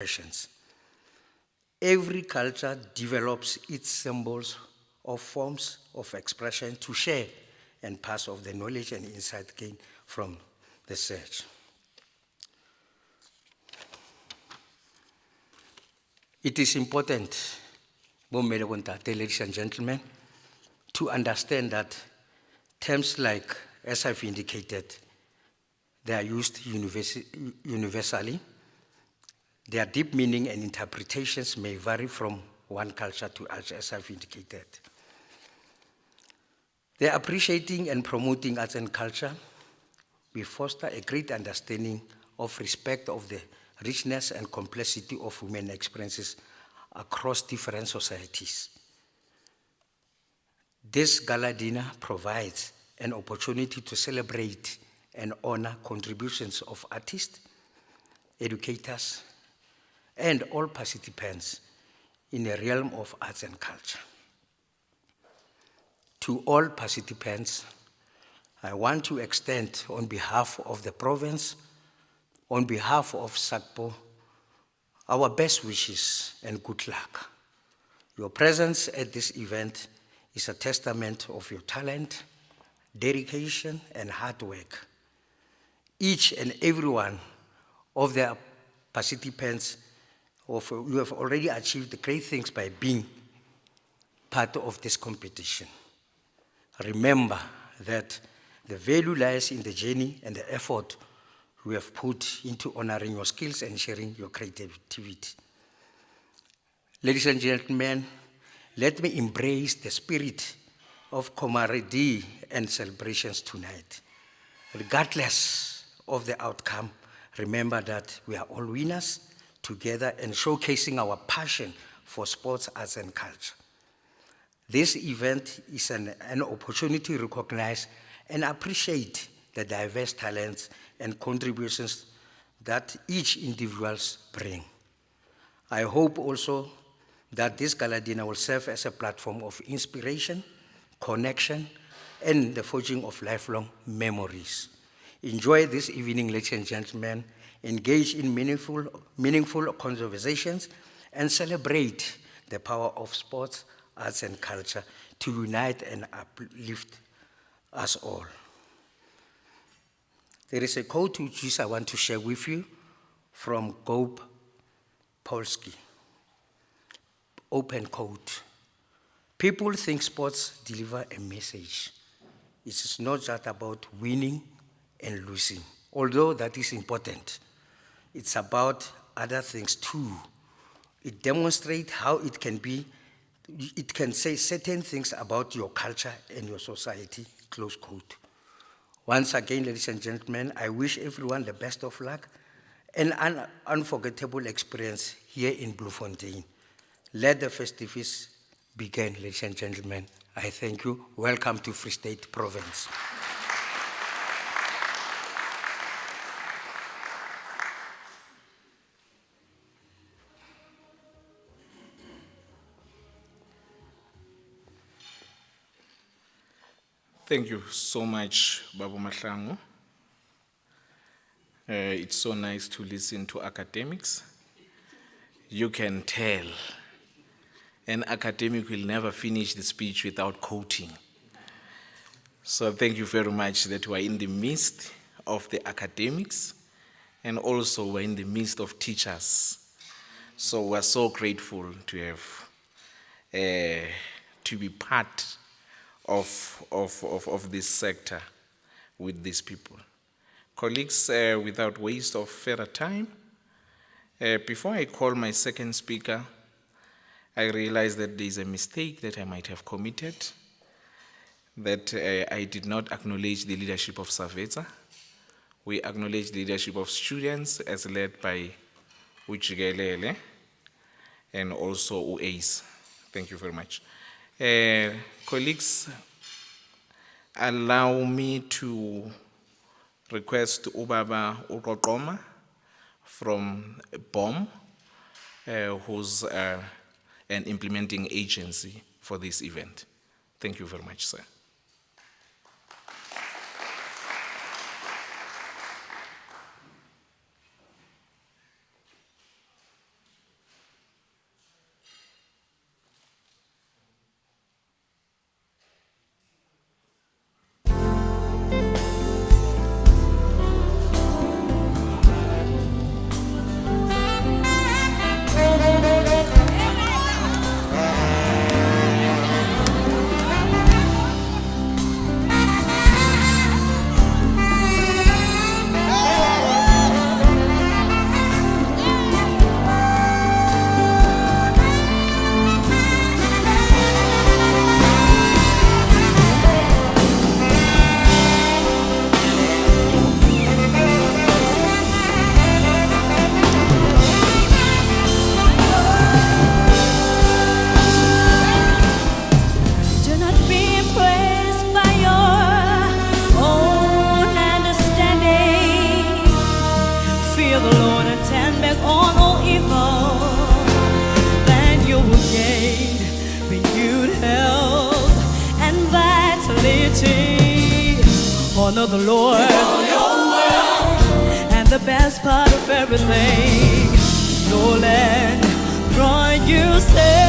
expressions. Every culture develops its symbols or forms of expression to share and pass on the knowledge and insight gained from the search. It is important, ladies and gentlemen, to understand that terms like, as I've indicated, they are used universally. Their deep meaning and interpretations may vary from one culture to others, as I've indicated. They're appreciating and promoting arts and culture. We foster a great understanding of respect of the richness and complexity of human experiences across different societies. This gala dinner provides an opportunity to celebrate and honor contributions of artists, educators, and all participants in the realm of arts and culture. To all participants, I want to extend on behalf of the province, on behalf of SACPO, our best wishes and good luck. Your presence at this event is a testament of your talent, dedication, and hard work. Each and every one of the participants you have already achieved great things by being part of this competition. Remember that the value lies in the journey and the effort we have put into honoring your skills and sharing your creativity. Ladies and gentlemen, let me embrace the spirit of camaraderie and celebrations tonight. Regardless of the outcome, remember that we are all winners together and showcasing our passion for sports, arts, and culture. This event is an opportunity to recognize and appreciate the diverse talents and contributions that each individual brings. I hope also that this gala dinner will serve as a platform of inspiration, connection, and the forging of lifelong memories. Enjoy this evening, ladies and gentlemen. Engage in meaningful conversations and celebrate the power of sports, arts, and culture to unite and uplift us all. There is a quote which I want to share with you from Gob Polsky. Open quote. People think sports deliver a message. It is not just about winning and losing, although that is important. It's about other things too. It demonstrates how it can say certain things about your culture and your society, close quote. Once again, ladies and gentlemen, I wish everyone the best of luck and an unforgettable experience here in Bloemfontein. Let the festivities begin, ladies and gentlemen. I thank you. Welcome to Free State Province. Thank you so much, Babu Mahlangu. It's so nice to listen to academics. You can tell an academic will never finish the speech without quoting. So thank you very much that we're in the midst of the academics and also we're in the midst of teachers. So we're so grateful to have, to be part of this sector with these people. Colleagues, without waste of further time, before I call my second speaker, I realize that there is a mistake that I might have committed, that I did not acknowledge the leadership of SAVETA. We acknowledge the leadership of students as led by Uchigelele and also UACE. Thank you very much. Colleagues, allow me to request Ubaba Uqoqoma from BOM, who's an implementing agency for this event. Thank you very much, sir. know the Lord. And the best part of everything, no land drawing you say.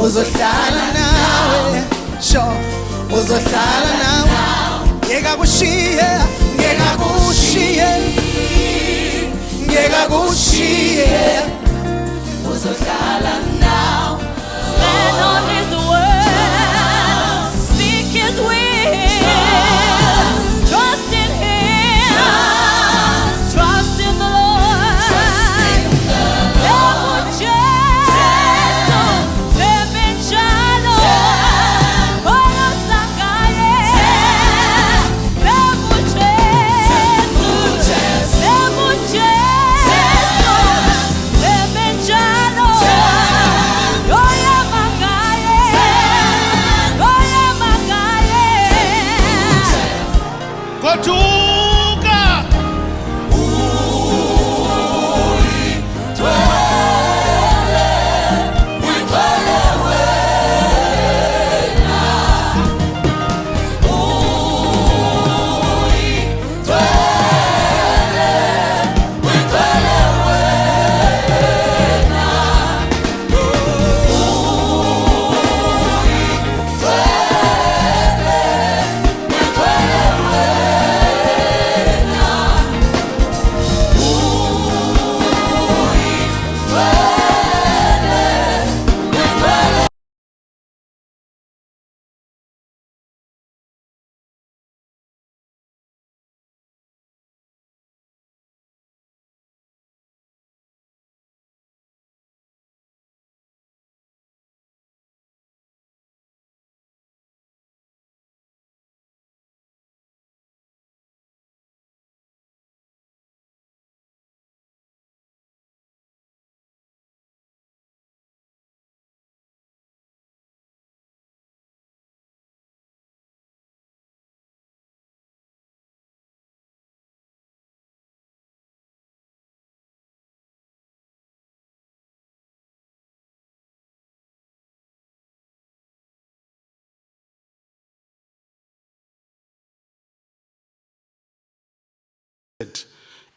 Uzohlala nawe, sure. Uzohlala nawe, ngeke kushiye, ngeke kushiye, ngeke kushiye. Uzohlala nawe. Stand on His word, seek His will, trust in Him, trust in the Lord.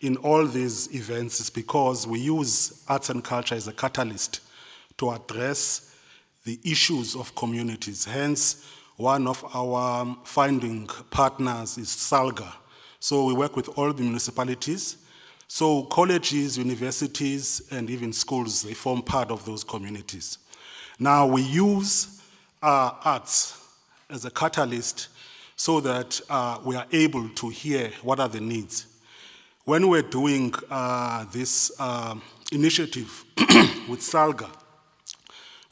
In all these events is because we use arts and culture as a catalyst to address the issues of communities. Hence, one of our finding partners is SALGA. So we work with all the municipalities. So colleges, universities, and even schools, they form part of those communities. Now we use arts as a catalyst so that we are able to hear what are the needs. When we're doing this initiative with SALGA,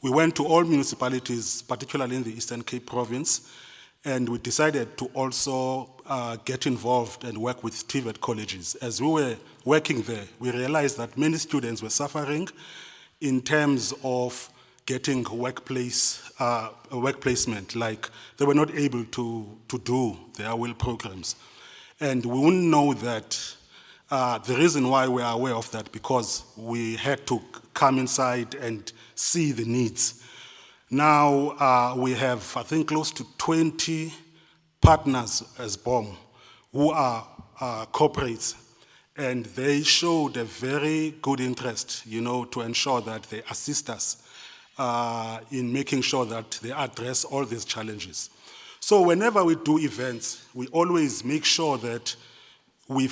we went to all municipalities, particularly in the Eastern Cape province, and we decided to also get involved and work with TVET colleges. As we were working there, we realized that many students were suffering in terms of getting work placement, like they were not able to do their will programs. And we wouldn't know that the reason why we are aware of that, because we had to come inside and see the needs. Now we have, I think, close to 20 partners as BOM who are corporates, and they showed a very good interest, to ensure that they assist us in making sure that they address all these challenges. So whenever we do events, we always make sure that we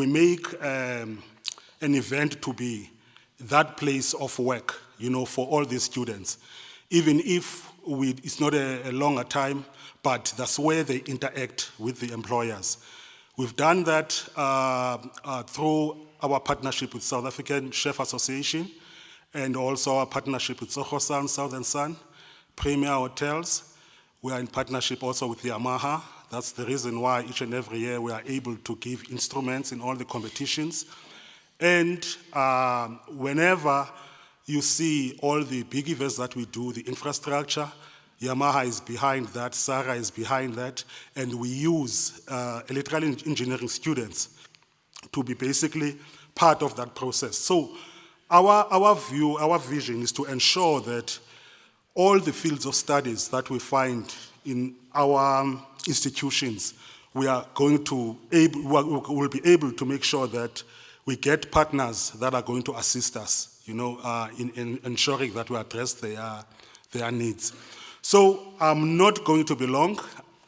make an event to be that place of work, for all these students. Even if it's not a longer time, but that's where they interact with the employers. We've done that through our partnership with South African Chef Association, and also our partnership with Soho Sun, Southern Sun, Premier Hotels. We are in partnership also with Yamaha. That's the reason why each and every year we are able to give instruments in all the competitions. And whenever you see all the big events that we do, the infrastructure, Yamaha is behind that, Sarah is behind that, and we use electrical engineering students to be basically part of that process. So our view, our vision is to ensure that all the fields of studies that we find in our institutions, we'll be able to make sure that we get partners that are going to assist us, in ensuring that we address their needs. So I'm not going to be long.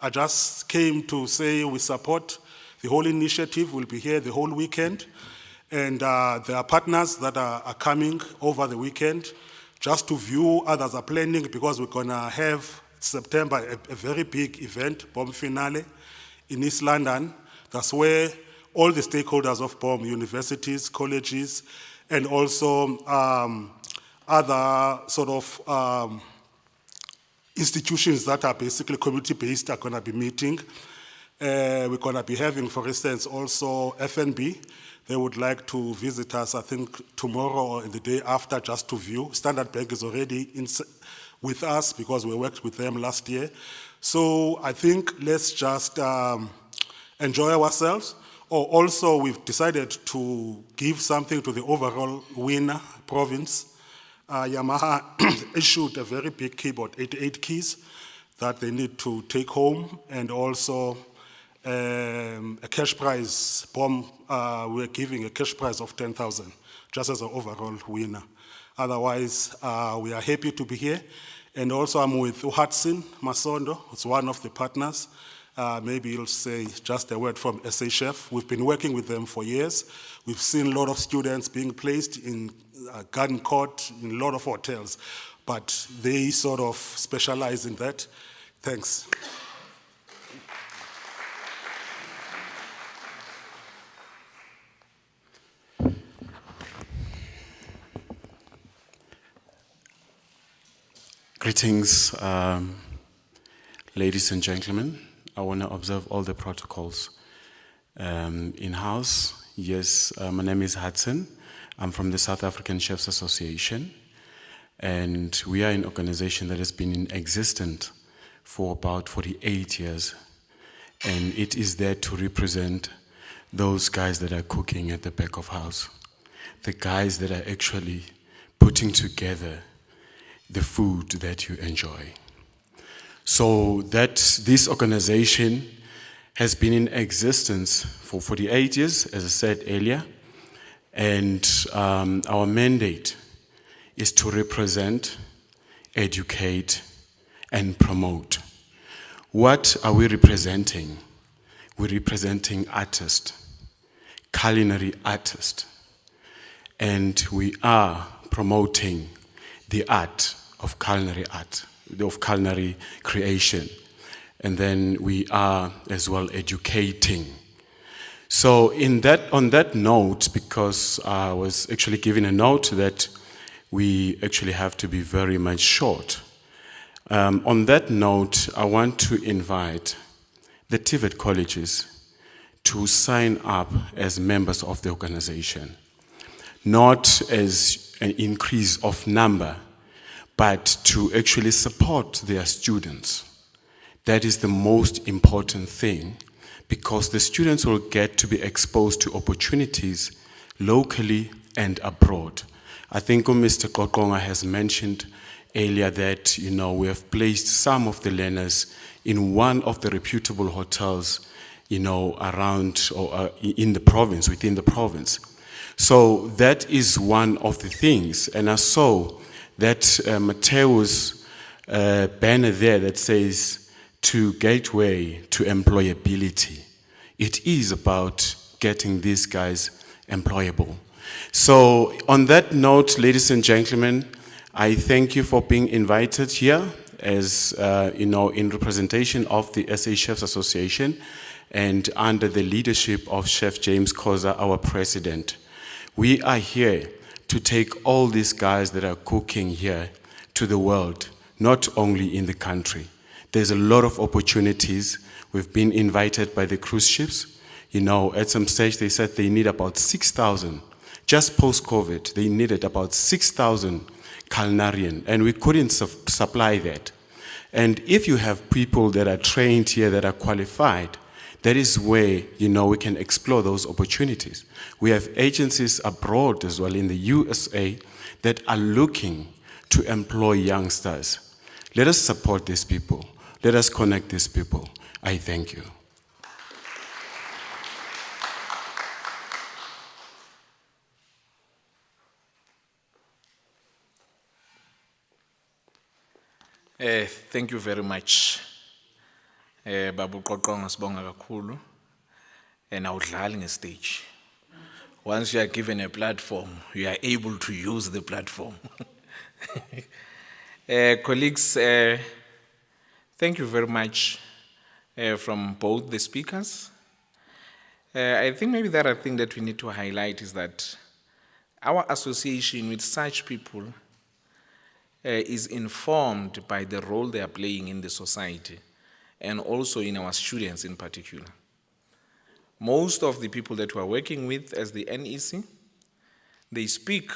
I just came to say we support the whole initiative. We'll be here the whole weekend. And there are partners that are coming over the weekend just to view. Others are planning because we're going to have September a very big event, BOM finale, in East London. That's where all the stakeholders of BOM, universities, colleges, and also other sort of institutions that are basically community-based are going to be meeting. We're going to be having, for instance, also FNB. They would like to visit us, I think, tomorrow or the day after, just to view. Standard Bank is already with us because we worked with them last year. So I think let's just enjoy ourselves. Also, we've decided to give something to the overall winner province. Yamaha issued a very big keyboard, 88 keys, that they need to take home, and also a cash prize. BOM, we're giving a cash prize of 10,000, just as an overall winner. Otherwise, we are happy to be here. And also I'm with Hudson Masondo, it's one of the partners. Maybe you'll say just a word from SA Chef. We've been working with them for years. We've seen a lot of students being placed in garden court, in a lot of hotels, but they sort of specialize in that. Thanks. Greetings, ladies and gentlemen. I want to observe all the protocols in-house. Yes, my name is Hudson. I'm from the South African Chefs Association, and we are an organization that has been in existence for about 48 years, and it is there to represent those guys that are cooking at the back of house, the guys that are actually putting together the food that you enjoy. So that this organization has been in existence for 48 years, as I said earlier, and our mandate is to represent, educate, and promote. What are we representing? We're representing artists, culinary artists, and we are promoting the art of culinary art, of culinary creation. And then we are as well educating. So on that note, because I was actually given a note that we actually have to be very much short. On that note, I want to invite the TVET colleges to sign up as members of the organization, not as an increase of number, but to actually support their students. That is the most important thing, because the students will get to be exposed to opportunities locally and abroad. I think Mr. Kokonga has mentioned earlier that, we have placed some of the learners in one of the reputable hotels, around or in the province, within the province. So that is one of the things. And I saw that Mateo's banner there that says, to gateway to employability. It is about getting these guys employable. So on that note, ladies and gentlemen, I thank you for being invited here as, in representation of the SA Chefs Association and under the leadership of Chef James Khoza, our president. We are here to take all these guys that are cooking here to the world, not only in the country. There's a lot of opportunities. We've been invited by the cruise ships. You know, at some stage they said they need about 6,000. Just post-COVID, they needed about 6,000 culinarian, and we couldn't supply that. And if you have people that are trained here, that are qualified, that is where, you know, we can explore those opportunities. We have agencies abroad as well in the USA that are looking to employ youngsters. Let us support these people. Let us connect these people. I thank you. Thank you very much. Babu Qoqonga sibonga kakhulu. Awudlali ngestage. Once you are given a platform, you are able to use the platform. Colleagues, thank you very much from both the speakers. I think maybe the other thing that we need to highlight is that our association with such people is informed by the role they are playing in the society and also in our students in particular. Most of the people that we are working with as the NEC, they speak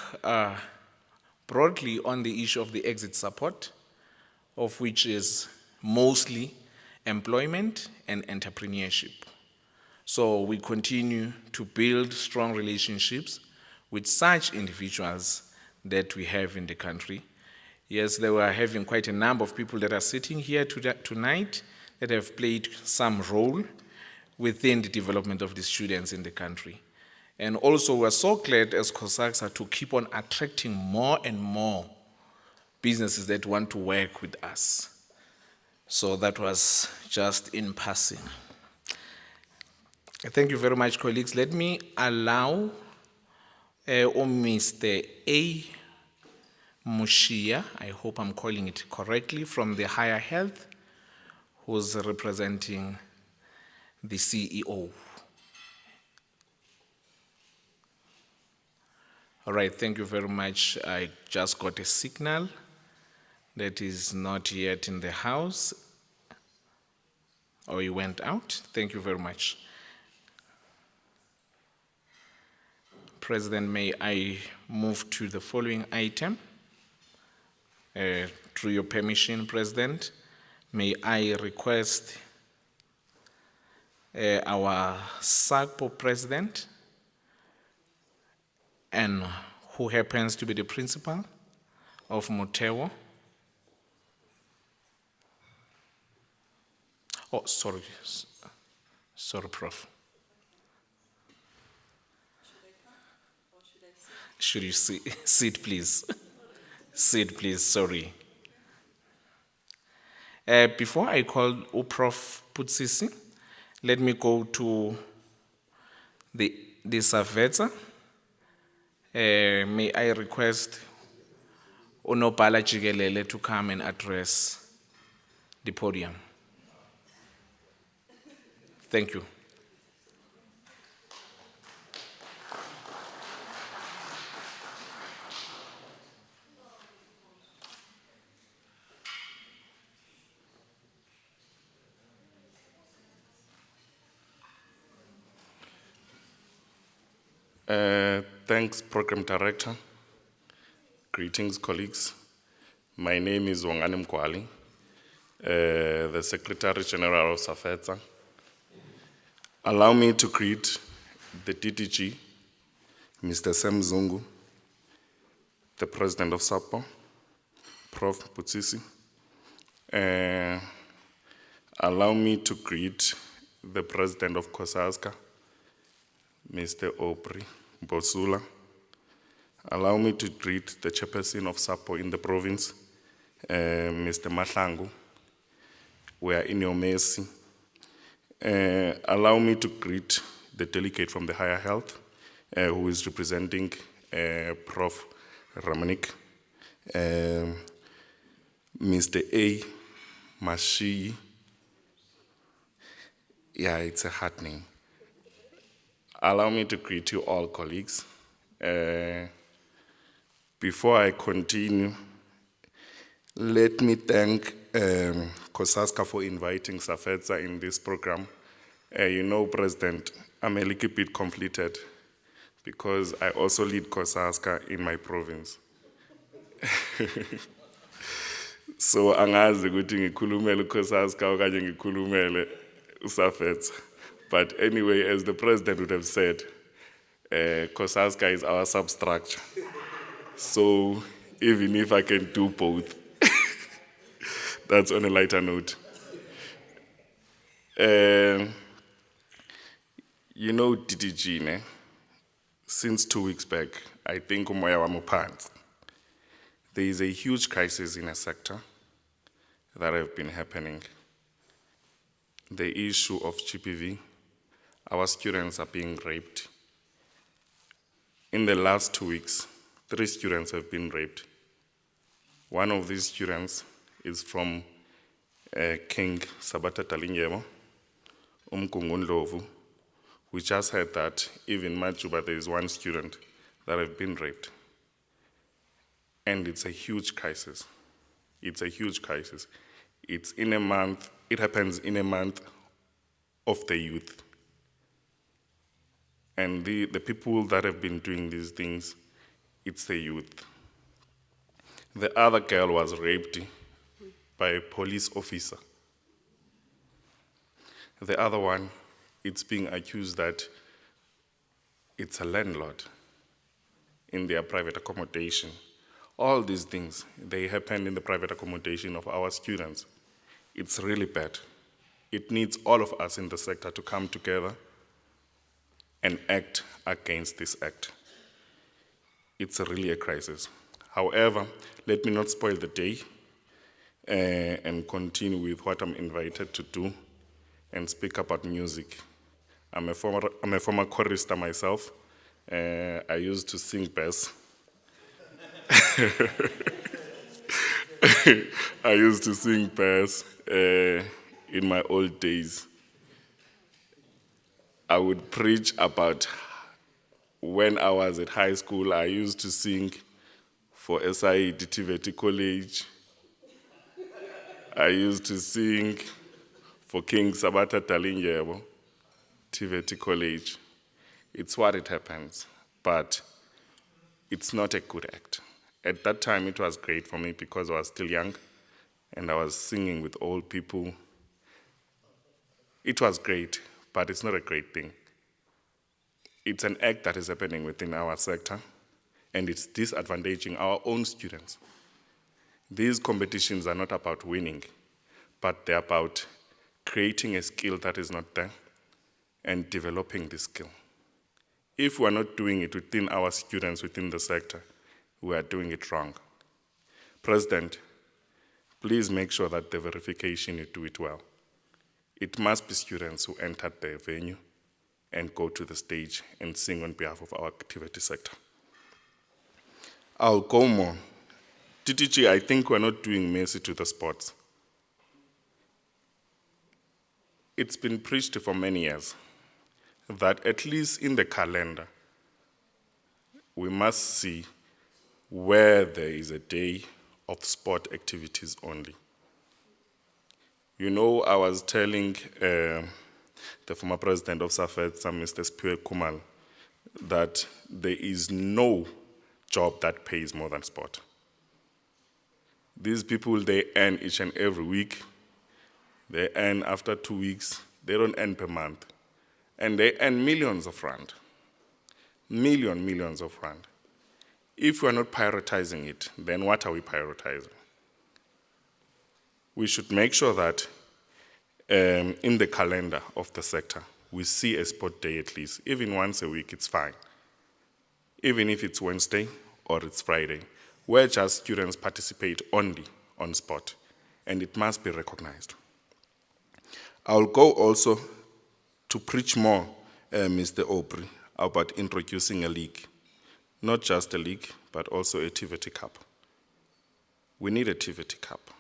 broadly on the issue of the exit support, of which is mostly employment and entrepreneurship. So we continue to build strong relationships with such individuals that we have in the country. Yes, they were having quite a number of people that are sitting here tonight that have played some role within the development of the students in the country. And also we're so glad as CoSACSA to keep on attracting more and more businesses that want to work with us. So that was just in passing. Thank you very much, colleagues. Let me allow Mr. A. Mushia, I hope I'm calling it correctly, from the Higher Health, who's representing the CEO. All right, thank you very much. I just got a signal that is not yet in the house. Or he went out. Thank you very much. President, may I move to the following item? Through your permission, President, may I request our SACPO President, and who happens to be the principal of Motewo. Oh, sorry, Prof. Should you sit, please? Sit, please, sorry. Before I call Prof. Putsisi, let me go to the Savetsa. May I request Onopala Jigelele to come and address the podium. Thank you. Thanks, Program Director. Greetings, colleagues. My name is Wangane Mkwali, the Secretary General of SAFETSA. Allow me to greet the DDG, Mr. Sam Zungu, the President of SAPO, Prof. Putsisi. Allow me to greet the President of CoSACSA, Mr. Opri Bosula. Allow me to greet the chairperson of SAPO in the province, Mr. Mahlangu. We are in your mercy. Allow me to greet the delegate from the Higher Health, who is representing Prof. Ramanik, Mr. A. Mashi. Yeah, it's a hard name. Allow me to greet you all, colleagues. Before I continue, let me thank CoSACSA for inviting Safetsa in this program. You know, President, I'm a little bit conflicted because I also lead CoSACSA in my province. So angazi ukuthi ngikhulumele uCoSACSA okanye ngikhulumele uSafetsa. But anyway, as the president would have said, CoSACSA is our substructure. So even if I can do both, that's on a lighter note. You know, DDG, ne? Since 2 weeks back, I think umoya wami uphansi. There is a huge crisis in a sector that have been happening. The issue of GPV, our students are being raped. In the last 2 weeks, 3 students have been raped. One of these students is from King Sabata Talinyemo, Ndlovu. We just heard that even in Majuba there is 1 student that have been raped. And it's a huge crisis. It's a huge crisis. It's in a month, it happens in a month of the youth. And the people that have been doing these things, it's the youth. The other girl was raped by a police officer. The other one, it's being accused that it's a landlord in their private accommodation. All these things, they happen in the private accommodation of our students. It's really bad. It needs all of us in the sector to come together and act against this act. It's really a crisis. However, let me not spoil the day and continue with what I'm invited to do and speak about music. I'm a former chorister myself. I used to sing bass. I used to sing bass in my old days. I would preach about when I was at high school. I used to sing for SIE Tiveti College. I used to sing for King Sabata Talinyebo, Tiveti College. It's what it happens, but it's not a good act. At that time, it was great for me because I was still young and I was singing with old people. It was great, but it's not a great thing. It's an act that is happening within our sector, and it's disadvantaging our own students. These competitions are not about winning, but they're about creating a skill that is not there and developing this skill. If we're not doing it within our students within the sector, we are doing it wrong. President, please make sure that the verification, you do it well. It must be students who entered the venue and go to the stage and sing on behalf of our activity sector. I'll go more. TTG, I think we're not doing mercy to the sports. It's been preached for many years that at least in the calendar, we must see where there is a day of sport activities only. You know, I was telling the former president of Safetsa, Mr. Spiwe Kumal, that there is no job that pays more than sport. These people, they earn each and every week. They earn after 2 weeks. They don't earn per month. And they earn millions of rand. Millions of rand. If we're not prioritizing it, then what are we prioritizing? We should make sure that in the calendar of the sector, we see a sport day at least. Even once a week, it's fine. Even if it's Wednesday or it's Friday, where just students participate only on sport, and it must be recognized. I'll go also to preach more, Mr. Aubrey, about introducing a league. Not just a league, but also a TVT Cup. We need a TVT Cup.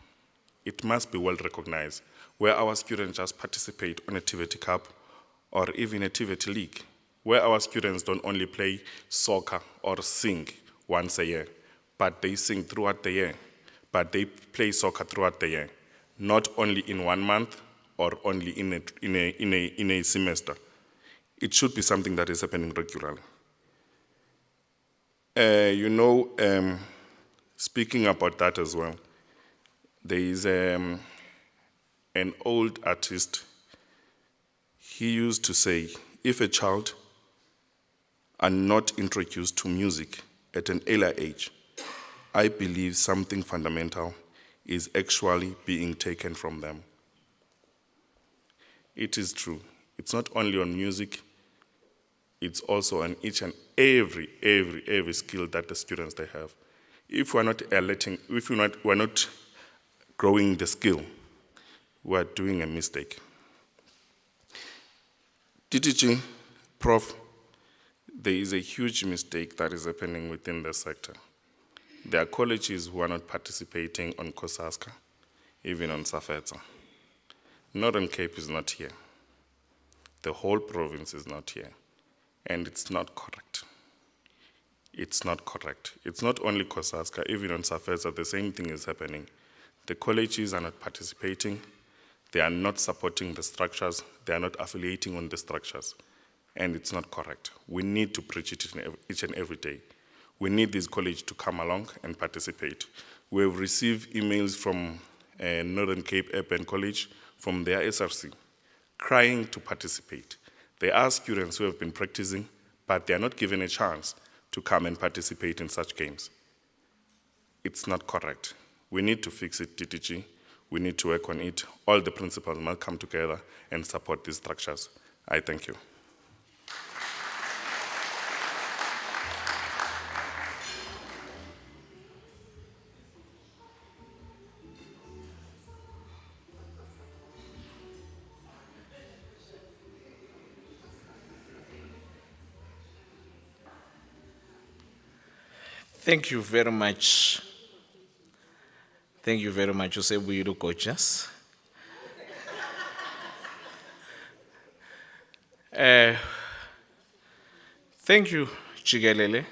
It must be well recognized, where our students just participate on a TVT Cup or even a TVT League, where our students don't only play soccer or sing once a year, but they sing throughout the year, but they play soccer throughout the year, not only in 1 month or only in a semester. It should be something that is happening regularly. Speaking about that as well, there is an old artist. He used to say, if a child are not introduced to music at an earlier age, I believe something fundamental is actually being taken from them. It is true. It's not only on music, it's also on each and every skill that the students they have. If we're not we're not growing the skill, we're doing a mistake. DTG, Prof, there is a huge mistake that is happening within the sector. There are colleges who are not participating on CoSACSA, even on SAFETA. Northern Cape is not here. The whole province is not here. And it's not correct. It's not correct. It's not only CoSACSA, even on SAFETA, the same thing is happening. The colleges are not participating. They are not supporting the structures. They are not affiliating on the structures. And it's not correct. We need to preach it each and every day. We need this college to come along and participate. We have received emails from Northern Cape Urban College, from their SRC, crying to participate. They are students who have been practicing, but they are not given a chance to come and participate in such games. It's not correct. We need to fix it, DTG. We need to work on it. All the principals must come together and support these structures. I thank you. Thank you very much. Thank you very much. You look gorgeous. Thank you, Chigelele.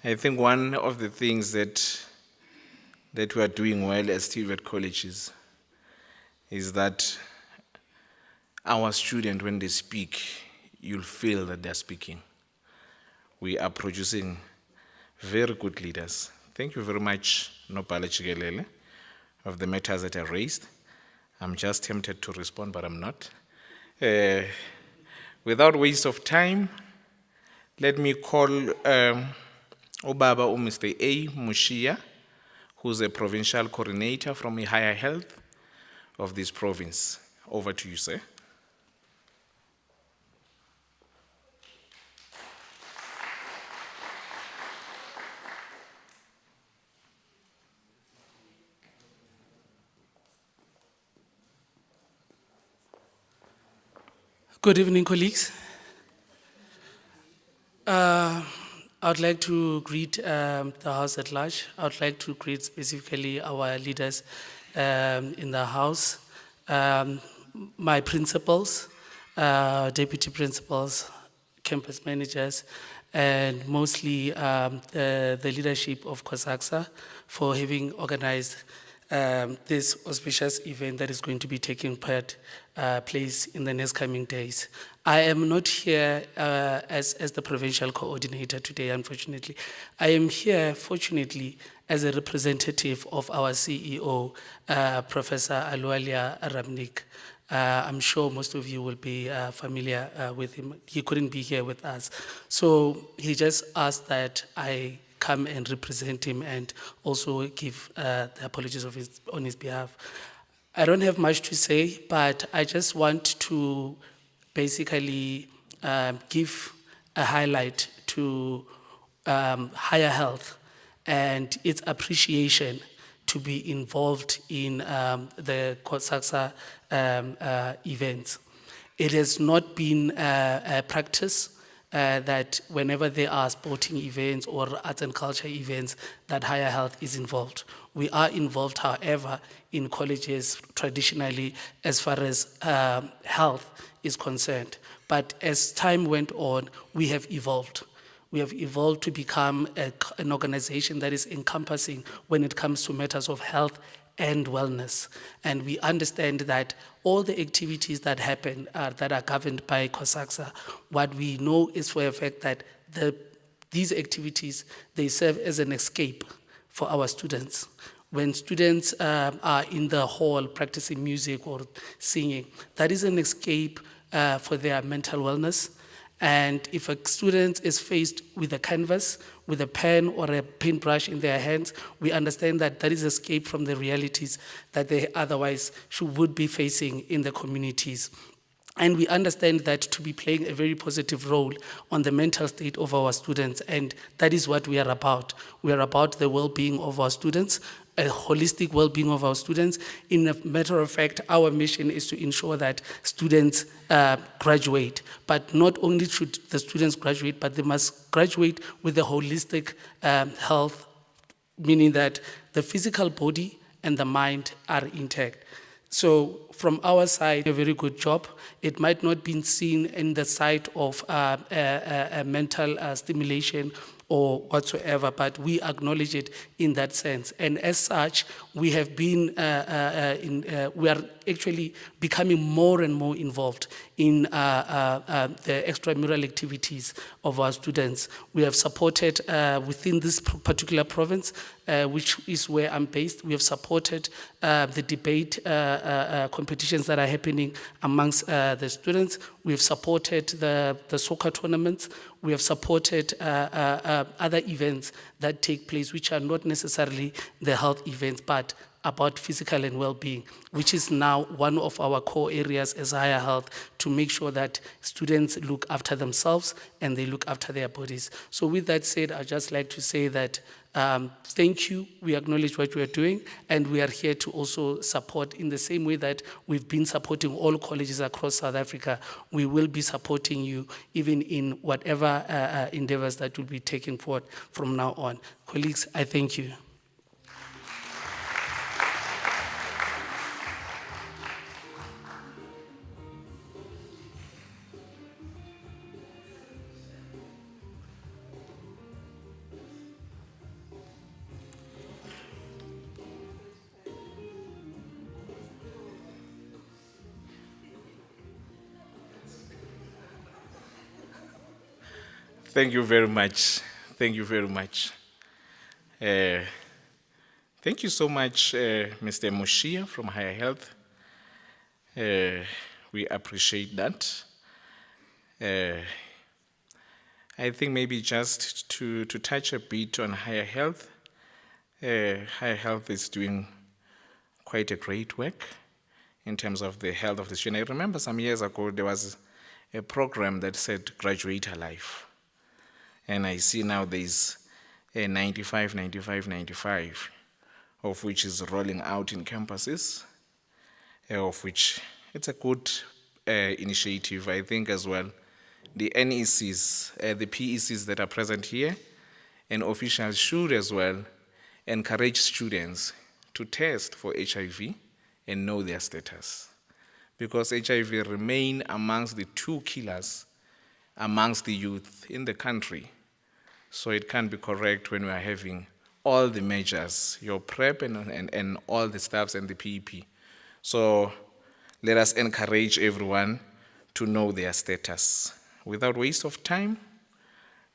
I think one of the things that we are doing well as TVET colleges is that our students, when they speak, you'll feel that they're speaking. We are producing very good leaders. Thank you very much, Nopale Chigelele, of the matters that are raised. I'm just tempted to respond, but I'm not. Without waste of time, let me call Obaba or Mr. A. Mushia, who's a provincial coordinator from Higher Health of this province. Over to you, sir. Good evening, colleagues. I would like to greet the House at large. I would like to greet specifically our leaders in the House, my principals, deputy principals, campus managers, and mostly the leadership of CoSACSA for having organized this auspicious event that is going to be taking place in the next coming days. I am not here as the provincial coordinator today, unfortunately. I am here, fortunately, as a representative of our CEO, Professor Alualia Ramnik. I'm sure most of you will be familiar with him. He couldn't be here with us. So he just asked that I come and represent him and also give the apologies on his behalf. I don't have much to say, but I just want to basically give a highlight to Higher Health and its appreciation to be involved in the CoSACSA events. It has not been a practice that whenever there are sporting events or arts and culture events, that Higher Health is involved. We are involved, however, in colleges traditionally as far as health is concerned. But as time went on, we have evolved. We have evolved to become an organization that is encompassing when it comes to matters of health and wellness. And we understand that all the activities that happen that are governed by CoSACSA, what we know is for a fact that these activities, they serve as an escape for our students. When students are in the hall practicing music or singing, that is an escape for their mental wellness. And if a student is faced with a canvas, with a pen or a paintbrush in their hands, we understand that that is escape from the realities that they otherwise would be facing in the communities. And we understand that to be playing a very positive role on the mental state of our students, and that is what we are about. We are about the well-being of our students, a holistic well-being of our students. In a matter of fact, our mission is to ensure that students graduate, but not only should the students graduate, but they must graduate with a holistic health, meaning that the physical body and the mind are intact. So from our side, a very good job. It might not be seen in the side of mental stimulation or whatsoever, but we acknowledge it in that sense. And as such, we have been, we are actually becoming more and more involved in the extramural activities of our students. We have supported within this particular province, which is where I'm based, we have supported the debate competitions that are happening amongst the students. We have supported the soccer tournaments. We have supported other events that take place, which are not necessarily the health events, but about physical and well-being, which is now one of our core areas as higher health, to make sure that students look after themselves and they look after their bodies. So with that said, I'd just like to say that thank you. We acknowledge what you are doing, and we are here to also support in the same way that we've been supporting all colleges across South Africa. We will be supporting you even in whatever endeavors that will be taken forward from now on. Colleagues, I thank you. Thank you very much. Thank you very much. Thank you so much, Mr. Moshia from Higher Health. We appreciate that. I think maybe just to touch a bit on Higher Health. Higher Health is doing quite a great work in terms of the health of the student. I remember some years ago there was a program that said graduate alive. And I see now there's a 95, 95, 95, of which is rolling out in campuses, of which it's a good initiative, I think, as well. The NECs, the PECs that are present here, and officials should as well encourage students to test for HIV and know their status. Because HIV remain amongst the two killers amongst the youth in the country. So it can't be correct when we are having all the measures, your PrEP and all the stuffs and the PEP. So let us encourage everyone to know their status. Without waste of time,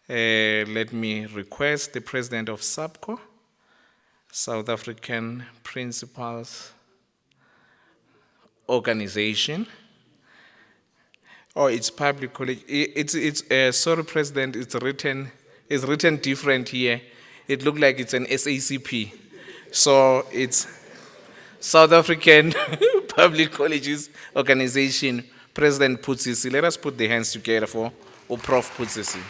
let me request the president of SAPCO, South African Principals Organization. Oh, it's public college. Sorry, President, it's written different here. It looked like it's an SACP. So it's South African Public Colleges Organization, President Putsisi. Let us put the hands together for Prof. Putsisi.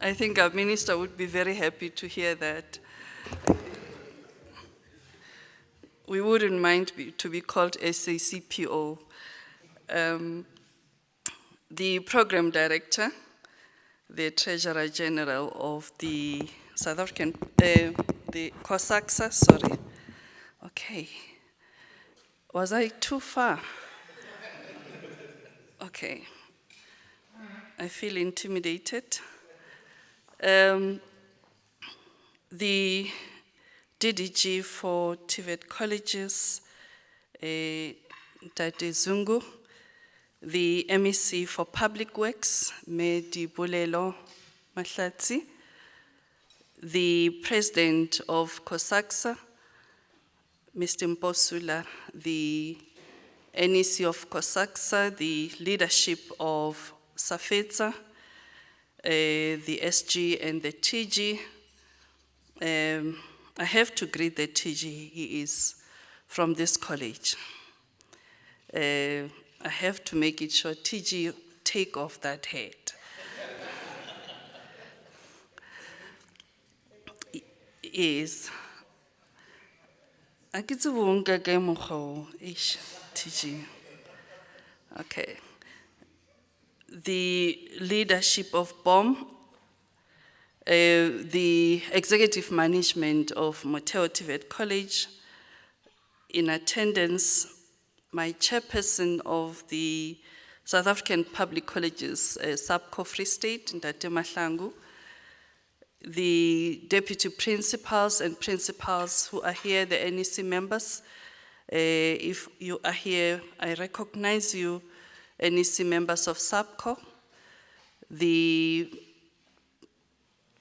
I think our minister would be very happy to hear that. We wouldn't mind to be called SACPO. The program director, the treasurer general of the South African, the CoSACSA, sorry. Okay. Was I too far? Okay. I feel intimidated. The DDG for TVET colleges, Tate Zungu, the MEC for Public Works, Medi Bolelo Mahlatsi, the President of CoSACSA, Mr. Mposula, the NEC of CoSACSA, the leadership of SAFETSA, the SG and the TG. I have to greet the TG, he is from this college. I have to make it sure, TG, take off that hat. Yes. I get to wonga game ish TG. Okay. The leadership of BOM, the executive management of Moteo TVET College, in attendance, my chairperson of the South African Public Colleges, SAPCO Free State, Ndate Mahlangu, the deputy principals and principals who are here, the NEC members. If you are here, I recognize you, NEC members of SAPCO, the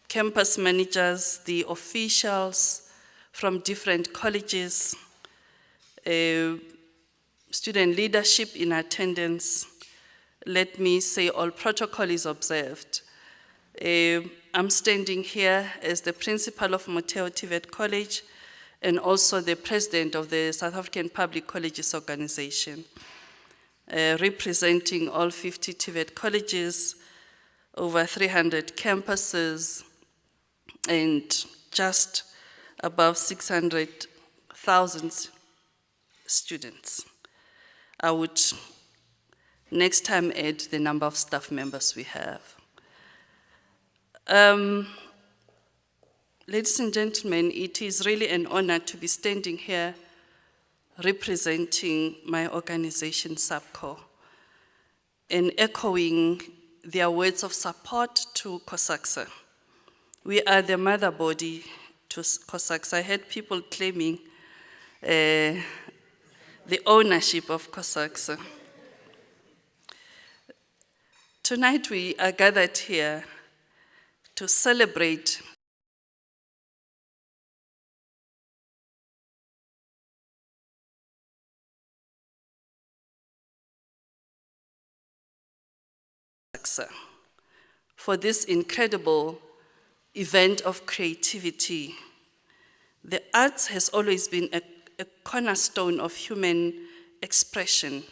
campus managers, the officials from different colleges, student leadership in attendance. Let me say all protocol is observed. I'm standing here as the principal of Moteo TVET College and also the president of the South African Public Colleges Organization, representing all 50 TVET colleges, over 300 campuses, and just above 600,000 students. I would next time add the number of staff members we have. Ladies and gentlemen, it is really an honor to be standing here representing my organization, SAPCO, and echoing their words of support to CoSACSA. We are the mother body to CoSACSA. I had people claiming the ownership of CoSACSA. Tonight we are gathered here to celebrate for this incredible event of creativity. The arts has always been a cornerstone of human expression,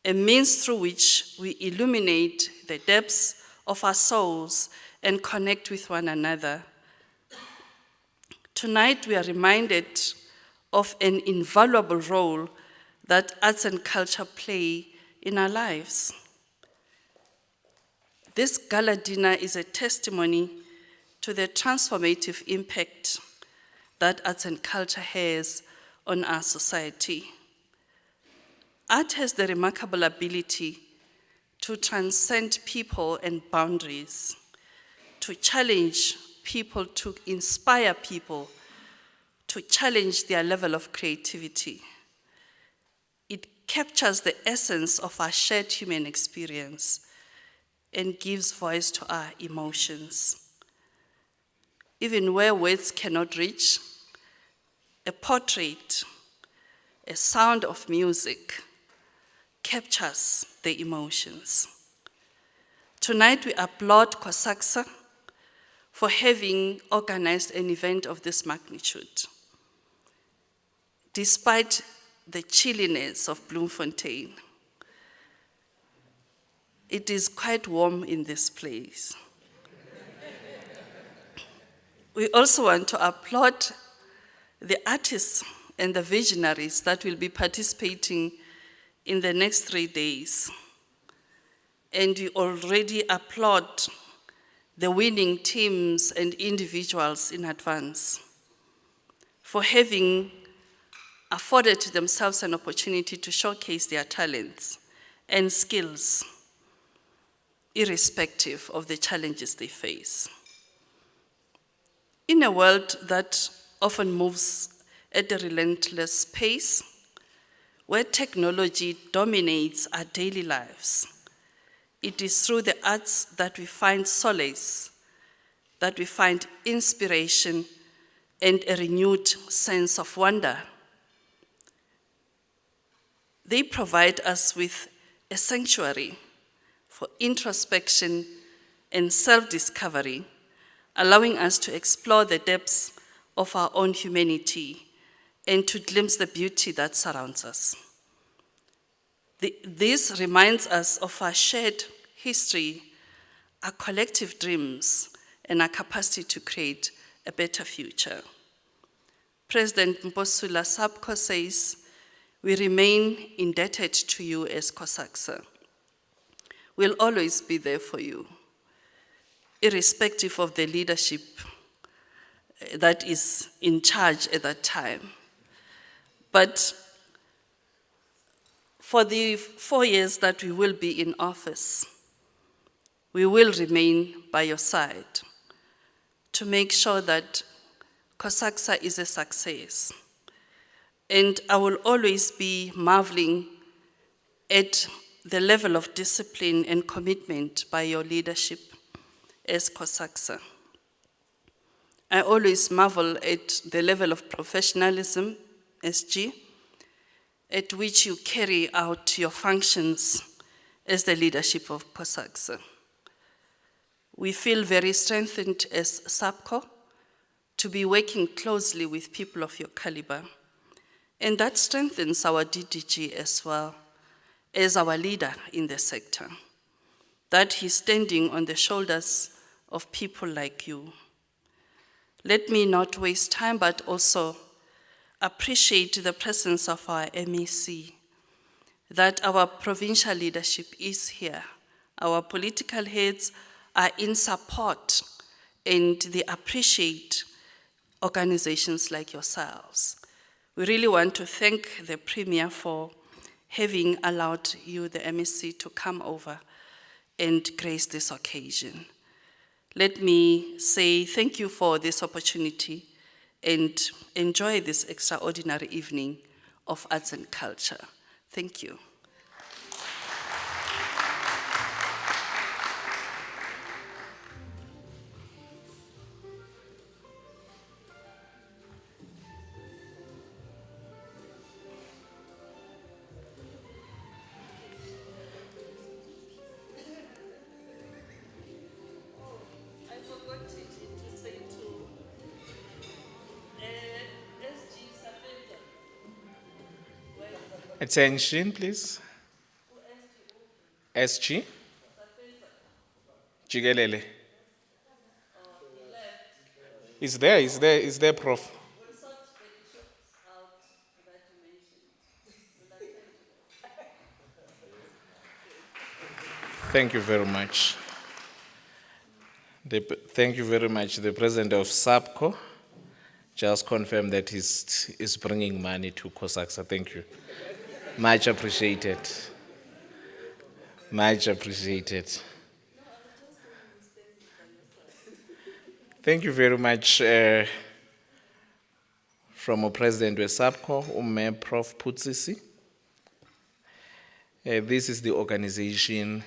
a means through which we illuminate the depths of our souls and connect with one another. Tonight we are reminded of an invaluable role that arts and culture play in our lives. This gala dinner is a testimony to the transformative impact that arts and culture has on our society. Art has the remarkable ability to transcend people and boundaries, to challenge people, to inspire people, to challenge their level of creativity. It captures the essence of our shared human experience and gives voice to our emotions. Even where words cannot reach, a portrait, a sound of music captures the emotions. Tonight we applaud CoSACSA for having organized an event of this magnitude. Despite the chilliness of Bloemfontein, it is quite warm in this place. We also want to applaud the artists and the visionaries that will be participating in the next 3 days. And we already applaud the winning teams and individuals in advance for having afforded themselves an opportunity to showcase their talents and skills. irrespective of the challenges they face. In a world that often moves at a relentless pace, where technology dominates our daily lives, it is through the arts that we find solace, that we find inspiration and a renewed sense of wonder. They provide us with a sanctuary for introspection and self-discovery, allowing us to explore the depths of our own humanity and to glimpse the beauty that surrounds us. This reminds us of our shared history, our collective dreams, and our capacity to create a better future. President Mbosula SAPCO says, "We remain indebted to you as CoSACSA. We'll always be there for you, irrespective of the leadership that is in charge at that time. But for the 4 years that we will be in office, we will remain by your side to make sure that CoSACSA is a success. And I will always be marveling at the level of discipline and commitment by your leadership as CoSACSA. I always marvel at the level of professionalism, SG, at which you carry out your functions as the leadership of CoSACSA. We feel very strengthened as SAPCO to be working closely with people of your caliber. And that strengthens our DDG as well as our leader in the sector, that he's standing on the shoulders of people like you. Let me not waste time, but also appreciate the presence of our MEC, that our provincial leadership is here. Our political heads are in support and they appreciate organizations like yourselves. We really want to thank the Premier for having allowed you, the MEC, to come over and grace this occasion. Let me say thank you for this opportunity and enjoy this extraordinary evening of arts and culture. Thank you. I forgot to say to SG Safenza. Attention, please. SG. Jigelele. Is there, Prof? Thank you very much. Thank you very much. The president of SAPCO just confirmed that he's bringing money to CoSACSA. Thank you. Much appreciated. Much appreciated. Thank you very much from our president of SAPCO, Prof. Putsisi. This is the organization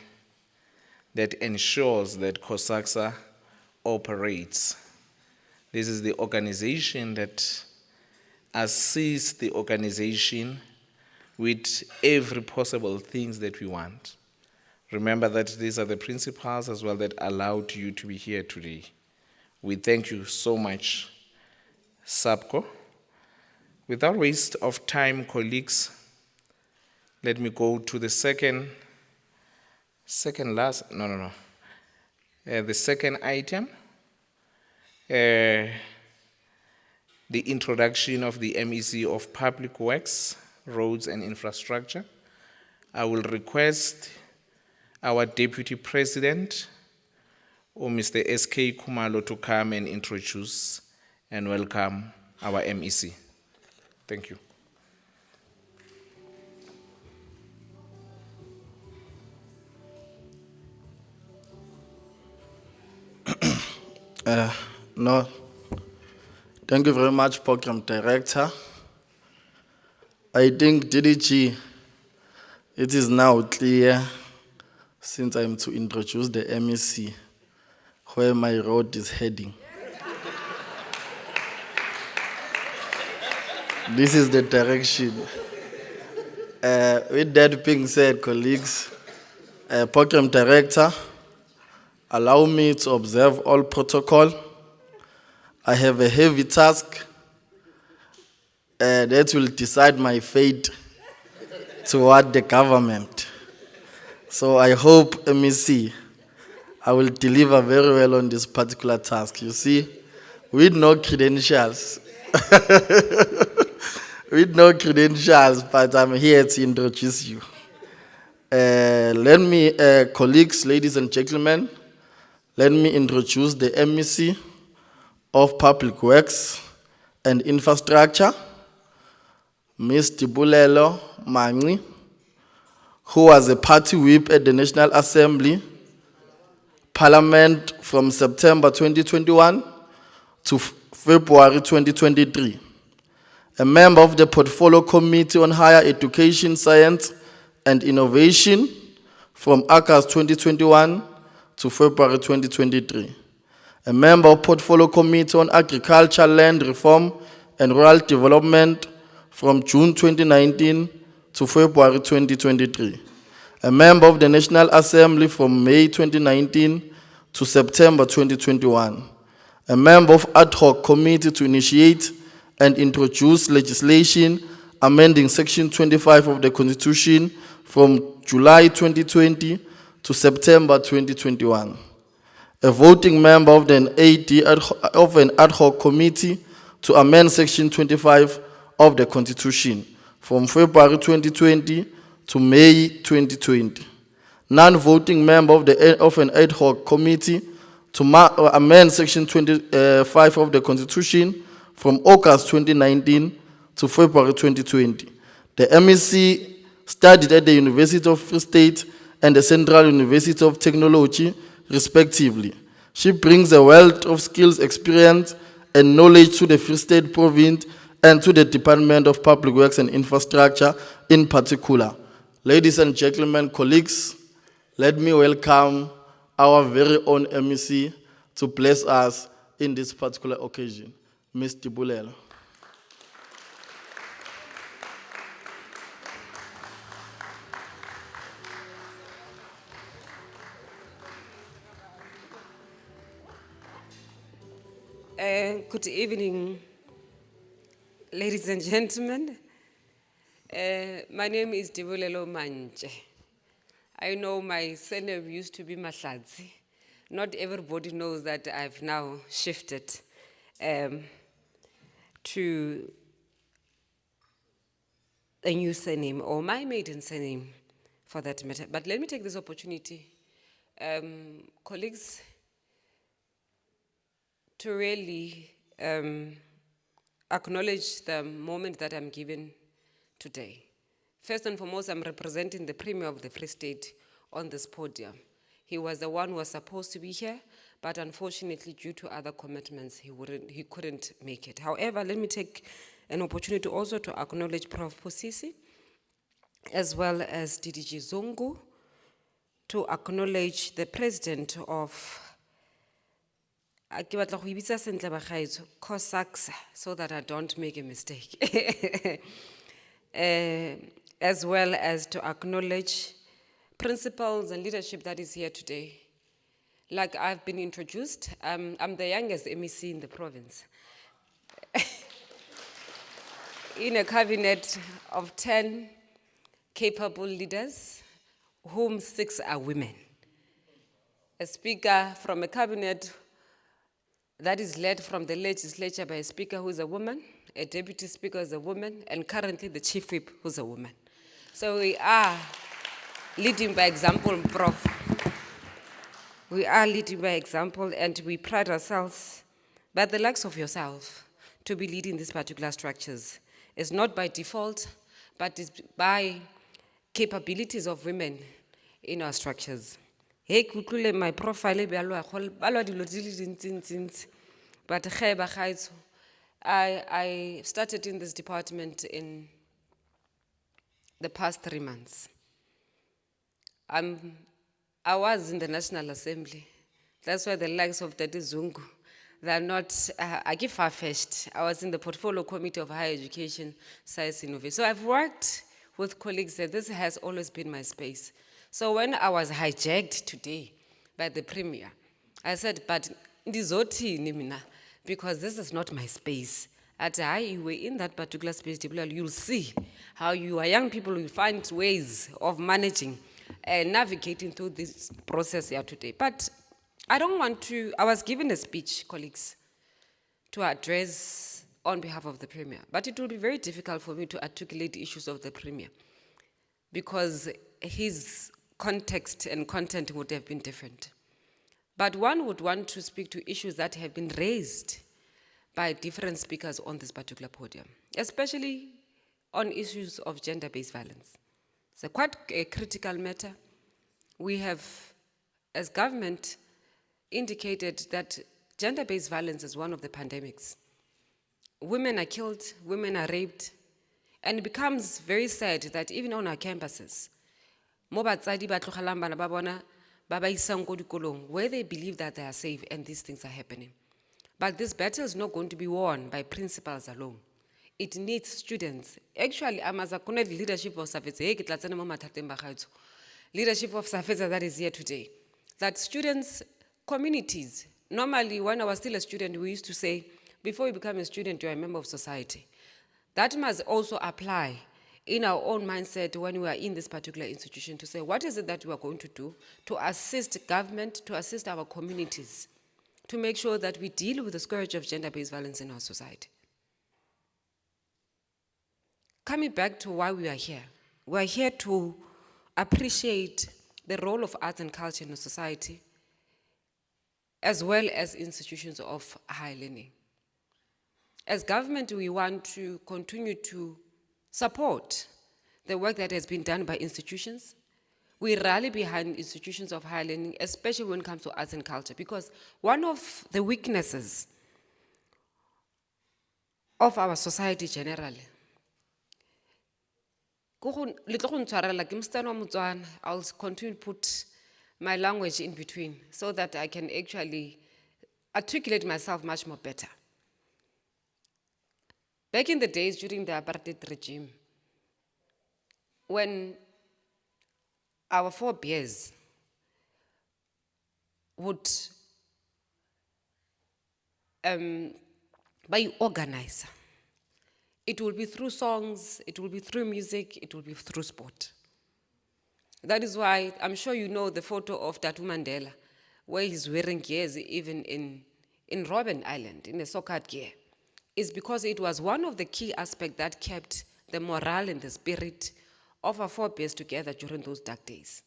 that ensures that CoSACSA operates. This is the organization that assists the organization with every possible things that we want. Remember that these are the principles as well that allowed you to be here today. We thank you so much, SAPCO. Without waste of time, colleagues, let me go to the the second item, the introduction of the MEC of Public Works, Roads and Infrastructure. I will request our Deputy President, Mr. S.K. Kumalo, to come and introduce and welcome our MEC. Thank you. No. Thank you very much, Program Director. I think DDG, it is now clear, since I'm to introduce the MEC, where my road is heading. This is the direction. With that being said, colleagues, Program Director, allow me to observe all protocol. I have a heavy task that will decide my fate toward the government. So I hope, MEC, I will deliver very well on this particular task. You see, with no credentials, with no credentials, but I'm here to introduce you. Let me, colleagues, ladies and gentlemen, let me introduce the MEC of Public Works and Infrastructure, Ms. Tibulelo Mangwi, who was a party whip at the National Assembly, Parliament from September 2021 to February 2023. A member of the Portfolio Committee on Higher Education, Science and Innovation from August 2021 to February 2023. A member of Portfolio Committee on Agriculture, Land Reform and Rural Development from June 2019 to February 2023. A member of the National Assembly from May 2019 to September 2021. A member of Ad Hoc Committee to initiate and introduce legislation amending Section 25 of the Constitution from July 2020 to September 2021. A voting member of an ad hoc committee to amend Section 25 of the Constitution from February 2020 to May 2020. Non-voting member of an ad hoc committee to amend Section 25 of the Constitution from August 2019 to February 2020. The MEC studied at the University of Free State and the Central University of Technology, respectively. She brings a wealth of skills, experience, and knowledge to the Free State Province and to the Department of Public Works and Infrastructure in particular. Ladies and gentlemen, colleagues, let me welcome our very own MEC to bless us in this particular occasion, Ms. Tibulelo. Good evening, ladies and gentlemen. My name is Tibulelo Manje. I know my surname used to be Mahladzi. Not everybody knows that I've now shifted to a new surname, or my maiden surname for that matter. But let me take this opportunity, colleagues, to really acknowledge the moment that I'm given today. First and foremost, I'm representing the Premier of the Free State on this podium. He was the one who was supposed to be here, but unfortunately, due to other commitments, he couldn't make it. However, let me take an opportunity also to acknowledge Prof. Posisi, as well as DDG Zungu, to acknowledge the President of CoSACSA, so that I don't make a mistake. As well as to acknowledge principals and leadership that is here today. Like I've been introduced, I'm the youngest MEC in the province. In a cabinet of 10 capable leaders, whom 6 are women. A speaker from a cabinet that is led from the legislature by a speaker who is a woman, a deputy speaker is a woman, and currently the chief whip who's a woman. So we are leading by example, Prof. We are leading by example, and we pride ourselves, by the likes of yourself, to be leading these particular structures. It's not by default, but it's by capabilities of women in our structures. Hey, kutlule my profile balwa dilo di le dintsi. But ge bagaetsho, I started in this department in the past 3 months. I was in the National Assembly. That's why the likes of Tati Zungu, they're not, I give far-fetched. I was in the Portfolio Committee of Higher Education, Science, Innovation. So I've worked with colleagues that this has always been my space. So when I was hijacked today by the Premier, I said, but ndizotini mina, because this is not my space. You were in that particular space, you'll see how you are young people will find ways of managing and navigating through this process here today. But I don't want to, I was given a speech, colleagues, to address on behalf of the Premier, but it will be very difficult for me to articulate the issues of the Premier because his context and content would have been different. But one would want to speak to issues that have been raised by different speakers on this particular podium, especially on issues of gender-based violence. It's quite a critical matter. We have, as government, indicated that gender-based violence is one of the pandemics. Women are killed, women are raped, and it becomes very sad that even on our campuses, where they believe that they are safe and these things are happening. But this battle is not going to be won by principals alone. It needs students. Actually, leadership of Safetsa, leadership of Safetsa that is here today. That students, communities, normally when I was still a student, we used to say, before you become a student, you're a member of society. That must also apply in our own mindset when we are in this particular institution to say, what is it that we are going to do to assist government, to assist our communities, to make sure that we deal with the scourge of gender-based violence in our society. Coming back to why we are here to appreciate the role of arts and culture in a society, as well as institutions of higher learning. As government, we want to continue to support the work that has been done by institutions. We rally behind institutions of higher learning, especially when it comes to arts and culture, because one of the weaknesses of our society generally, I'll continue to put my language in between so that I can actually articulate myself much more better. Back in the days during the apartheid regime, when our forebears would by organize. It will be through songs, it will be through music, it will be through sport. That is why I'm sure you know the photo of Tatu Mandela, where he's wearing gears even in Robben Island, in a soccer gear. It's because it was one of the key aspects that kept the morale and the spirit of our forebears together during those dark days.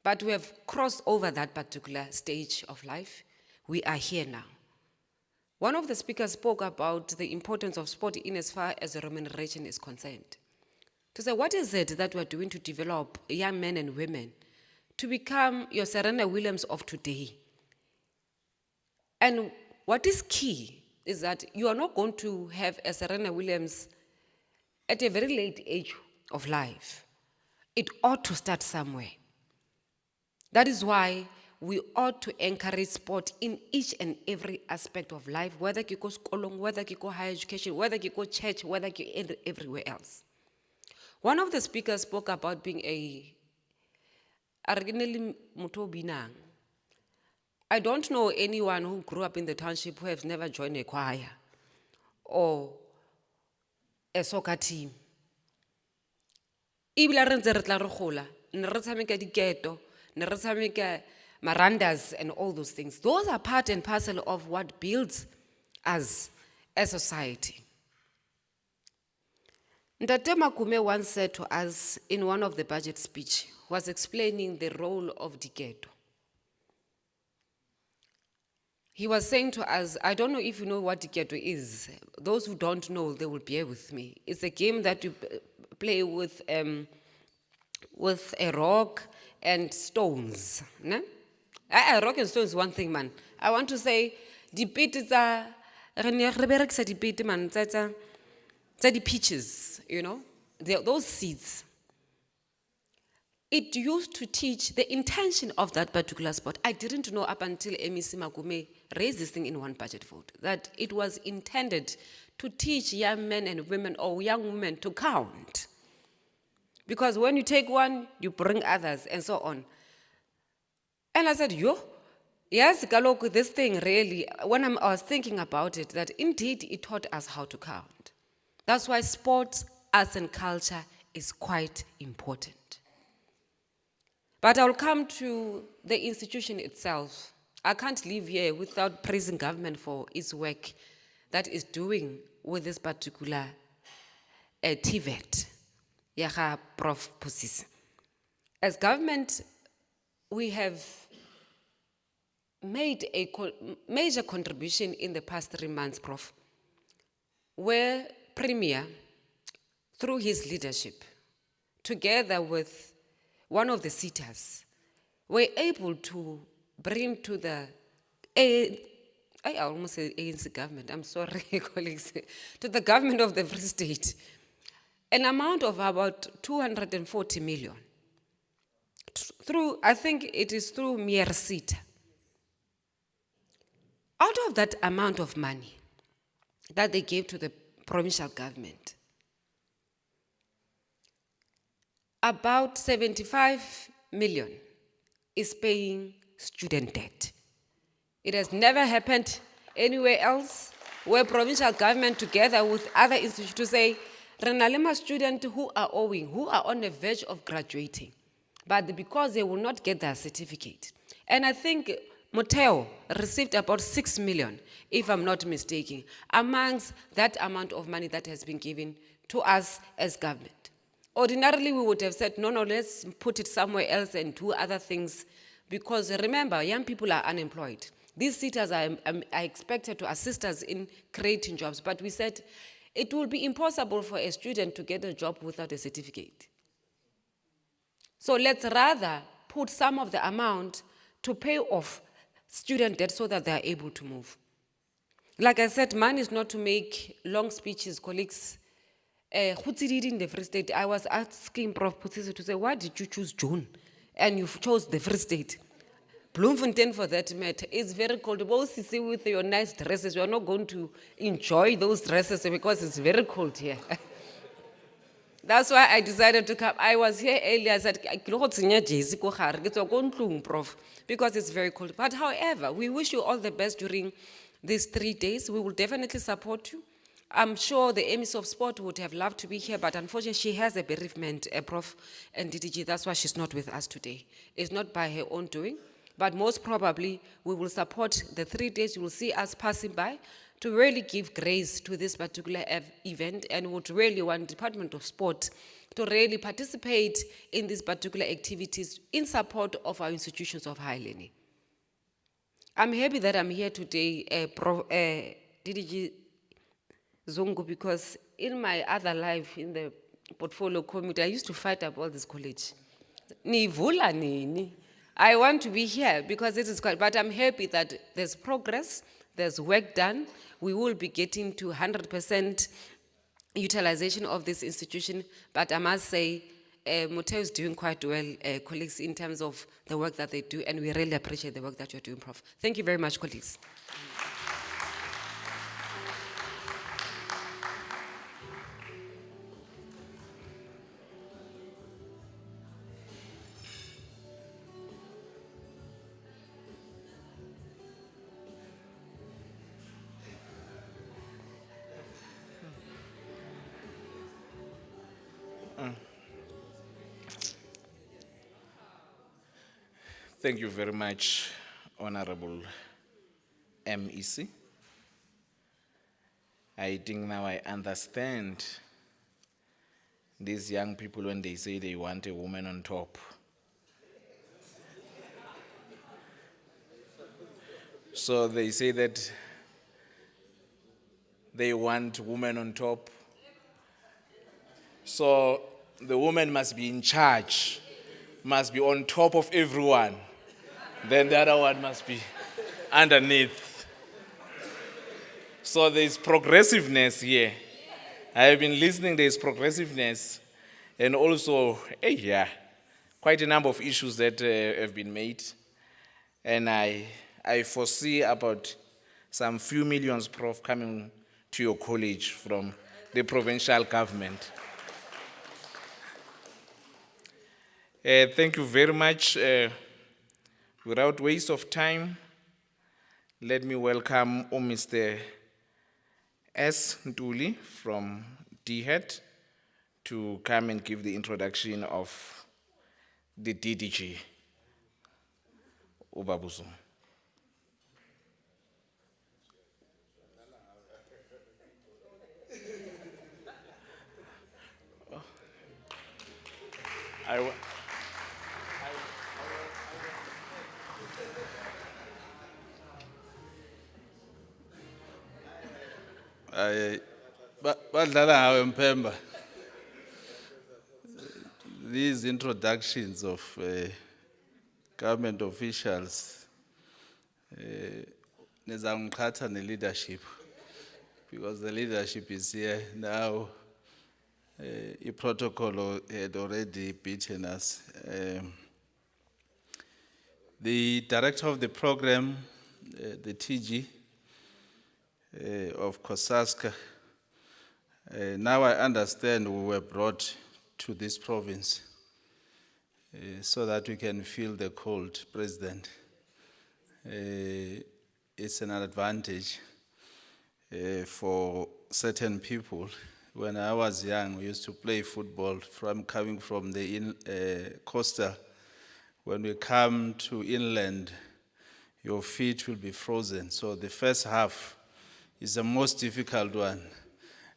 But we have crossed over that particular stage of life. We are here now. One of the speakers spoke about the importance of sport in as far as remuneration is concerned. To say, what is it that we're doing to develop young men and women to become your Serena Williams of today? And what is key is that you are not going to have a Serena Williams at a very late age of life. It ought to start somewhere. That is why we ought to encourage sport in each and every aspect of life, whether you go school, whether you go higher education, whether you go church, whether you go everywhere else. One of the speakers spoke about being I don't know anyone who grew up in the township who has never joined a choir or a soccer team. Marandas and all those things. Those are part and parcel of what builds us as a society. Ntate Makume once said to us in one of the budget speech, was explaining the role of diketo. He was saying to us, I don't know if you know what diketo is. Those who don't know, they will bear with me. It's a game that you play with a rock and stones. Ne? Rock and Stone is one thing, man. I want to say, the pit is a, the pit, man, the peaches, you know, those seeds. It used to teach the intention of that particular sport. I didn't know up until MEC Magume raised this thing in one budget vote, that it was intended to teach young men and women or young women to count. Because when you take one, you bring others and so on. And I said, yes, Galoko, this thing really, when I was thinking about it, that indeed it taught us how to count. That's why sports, arts and culture is quite important. But I'll come to the institution itself. I can't leave here without praising government for its work that is doing with this particular TVET, Yaha Prof. Pusis. As government, we have made a major contribution in the past 3 months, Prof, where Premier, through his leadership, together with one of the sitters, were able to bring to the, I almost say ANC government, I'm sorry, colleagues, to the government of the Free State, an amount of about 240 million. Through, I think it is through Miersita. Out of that amount of money that they gave to the provincial government, about 75 million is paying student debt. It has never happened anywhere else where provincial government together with other institutions to say, Renalema students who are owing, who are on the verge of graduating, but because they will not get their certificate. And I think Moteo received about 6 million, if I'm not mistaken, amongst that amount of money that has been given to us as government. Ordinarily, we would have said, no, let's put it somewhere else and do other things. Because remember, young people are unemployed. These sitters are expected to assist us in creating jobs. But we said, it will be impossible for a student to get a job without a certificate. So let's rather put some of the amount to pay off student debt so that they are able to move. Like I said, mine is not to make long speeches, colleagues. In the Free State, I was asking Prof. Putsisi to say, why did you choose June? And you chose the Free State. Bloemfontein, for that matter, is very cold. Both see with your nice dresses, you are not going to enjoy those dresses because it's very cold here. That's why I decided to come. I was here earlier, I said, Prof, because it's very cold. But however, we wish you all the best during these 3 days. We will definitely support you. I'm sure the MEC of Sport would have loved to be here, but unfortunately she has a bereavement, Prof, and DDG, that's why she's not with us today. It's not by her own doing, but most probably we will support the 3 days. You will see us passing by to really give grace to this particular event, and would really want Department of Sport to really participate in these particular activities in support of our institutions of higher learning. I'm happy that I'm here today, DDG Zungu, because in my other life in the portfolio committee, I used to fight about this college. I want to be here because it is quite, but I'm happy that there's progress, there's work done. We will be getting to 100% utilization of this institution, but I must say, Moteo is doing quite well, colleagues, in terms of the work that they do, and we really appreciate the work that you're doing, Prof. Thank you very much, colleagues. Thank you very much, Honorable MEC. I think now I understand these young people when they say they want a woman on top. So they say that they want women on top. So the woman must be in charge, must be on top of everyone. then the other one must be underneath. So there's progressiveness here. I have been listening, there's progressiveness, and also, quite a number of issues that have been made. And I foresee about some few millions, Prof, coming to your college from the provincial government. Thank you very much. Without waste of time, let me welcome Mr. S. Ntuli from DHET to come and give the introduction of the DDG. Ubabuzo. Badlala ngawe Mpemba. These introductions of government officials, nezangikhatha leadership, because the leadership is here now. The protocol had already beaten us. The director of the program, the TG of CoSACSA, now I understand we were brought to this province so that we can feel the cold, President. It's an advantage for certain people. When I was young, we used to play football coming from the coastal. When we come to inland, your feet will be frozen. So the first half is the most difficult one.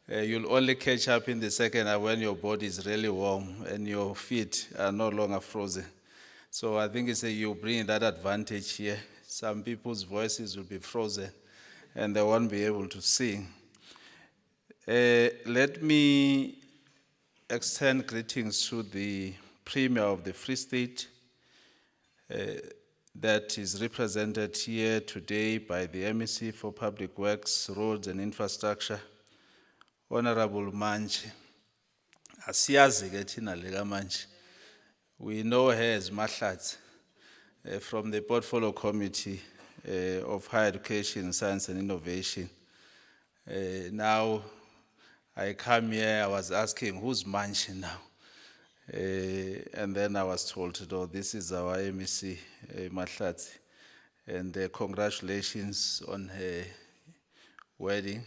You'll only catch up in the second half when your body is really warm and your feet are no longer frozen. So I think you bring that advantage here. Some people's voices will be frozen and they won't be able to sing. Let me extend greetings to the Premier of the Free State that is represented here today by the MEC for Public Works, Roads and Infrastructure, Honorable Manji. Asiyazi ke thina leka Manji. We know her as Mahlatsi from the Portfolio Committee of Higher Education, Science and Innovation. Now, I come here, I was asking, who's Manji now? And then I was told, no, this is our MEC, Mahlatsi. And congratulations on her wedding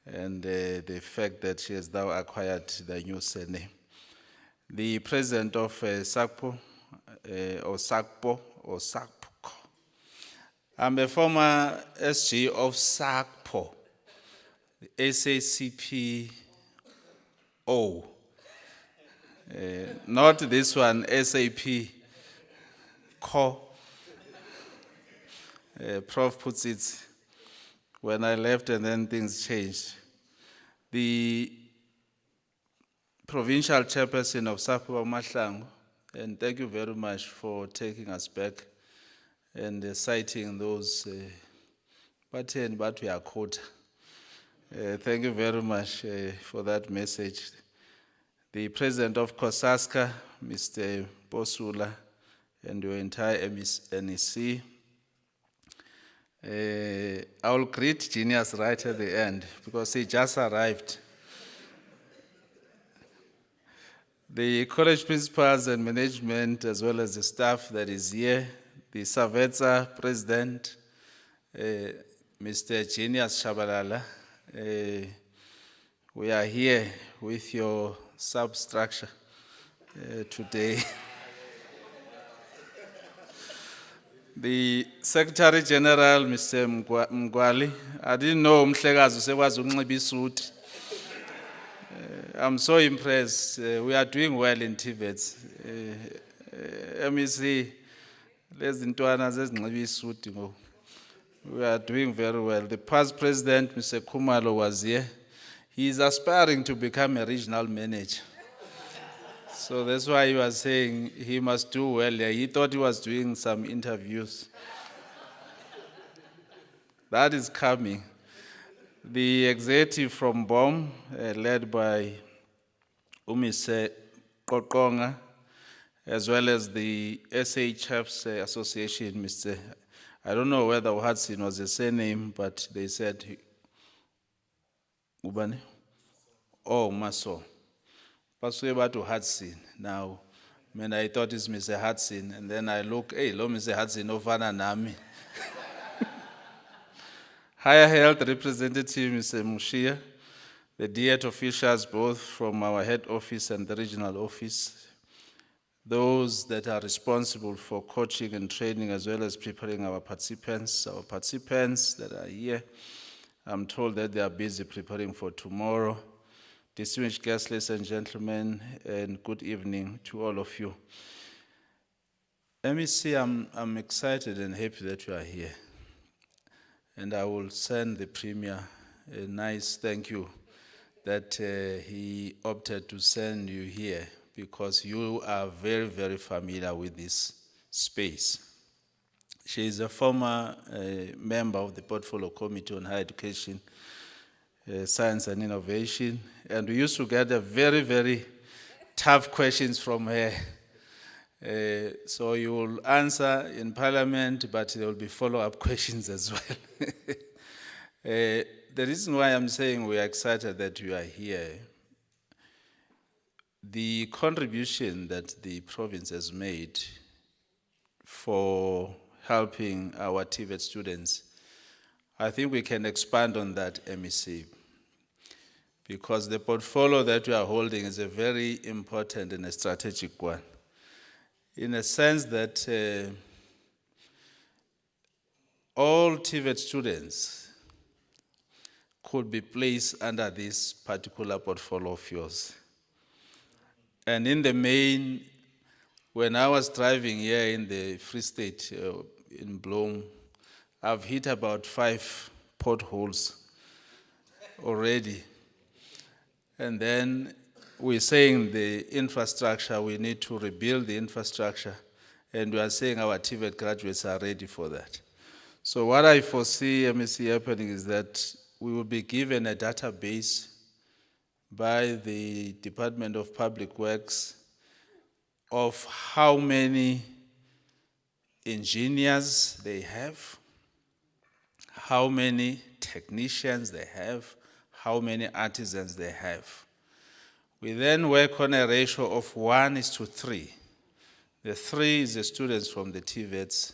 and the fact that she has now acquired the new surname. The president of SACPO, or SACPO, or SACPO. I'm a former SG of SACPO, SACPO. Not this one, SAP, CO. Prof puts it when I left and then things changed. The provincial chairperson of SAPO Mahlangu, and thank you very much for taking us back and citing those pattern, but we are quota. Thank you very much for that message. The president of CoSACSA, Mr. Bosula, and your entire NEC. I will greet Genius right at the end because he just arrived. The college principals and management, as well as the staff that is here, the SAVETSA president, Mr. Genius Shabalala, we are here with your substructure today. The Secretary General, Mr. Mgwali, I didn't know Mhlekazi sekwazi ukunxiba isuit. I'm so impressed. We are doing well in Tibet. MEC, lezintwana zezinxiba isuit ngo. We are doing very well. The past president, Mr. Kumalo, was here. He is aspiring to become a regional manager. So that's why he was saying he must do well. Yeah, he thought he was doing some interviews. That is coming. The executive from BOM, led by Umise Qoqonga, as well as the SA Chefs Association, Mr. I don't know whether Hudson was the surname, but they said, Ubani? Oh, Maso. Paswe to Hudson. Now, when I thought it's Mr. Hudson, and then I look, hey, lo Mr. Hudson, ofana nami. Higher Health Representative, Mr. Mushia, the DET officials, both from our head office and the regional office, those that are responsible for coaching and training as well as preparing our participants that are here. I'm told that they are busy preparing for tomorrow. Distinguished guests, ladies and gentlemen, and good evening to all of you. MEC, I'm excited and happy that you are here. And I will send the Premier a nice thank you that he opted to send you here because you are very, very familiar with this space. She is a former member of the Portfolio Committee on Higher Education, Science and Innovation, and we used to get a very, very tough questions from her. So you will answer in Parliament, but there will be follow-up questions as well. The reason why I'm saying we are excited that you are here, the contribution that the province has made for helping our TVET students, I think we can expand on that, MEC, because the portfolio that we are holding is a very important and a strategic one, in a sense that all TVET students could be placed under this particular portfolio of yours. And in the main, when I was driving here in the Free State, in Bloem, I've hit about 5 potholes already. And then we're saying the infrastructure, we need to rebuild the infrastructure, and we are saying our TVET graduates are ready for that. So what I foresee, MEC, happening is that we will be given a database by the Department of Public Works of how many engineers they have, how many technicians they have, how many artisans they have. We then work on a ratio of 1:3. The 3 is the students from the TVETs,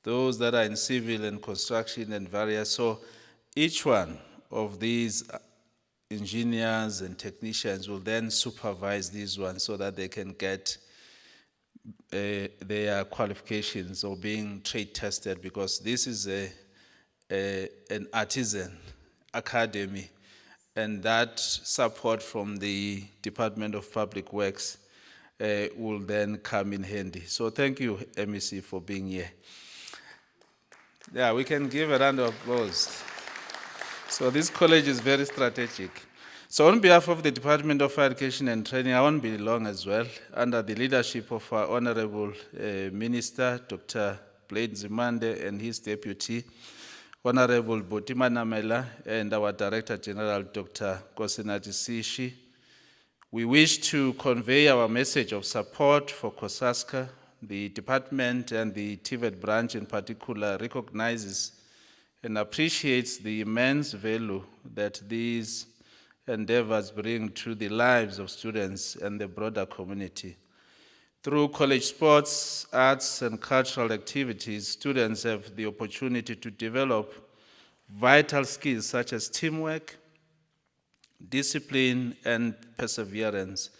those that are in civil and construction and various. So each one of these engineers and technicians will then supervise these ones so that they can get their qualifications or being trade tested, because this is an artisan academy, and that support from the Department of Public Works will then come in handy. So thank you, MEC, for being here. Yeah, we can give a round of applause. So this college is very strategic. So on behalf of the Department of Education and Training, I won't be long as well, under the leadership of our Honorable Minister, Dr. Blade Zimande, and his deputy, Honorable Botima Namela, and our Director General, Dr. Kosinati Sishi. We wish to convey our message of support for CoSACSA. The department and the TVET branch in particular recognizes and appreciates the immense value that these endeavors bring to the lives of students and the broader community. Through college sports, arts, and cultural activities, students have the opportunity to develop vital skills such as teamwork, discipline, and perseverance.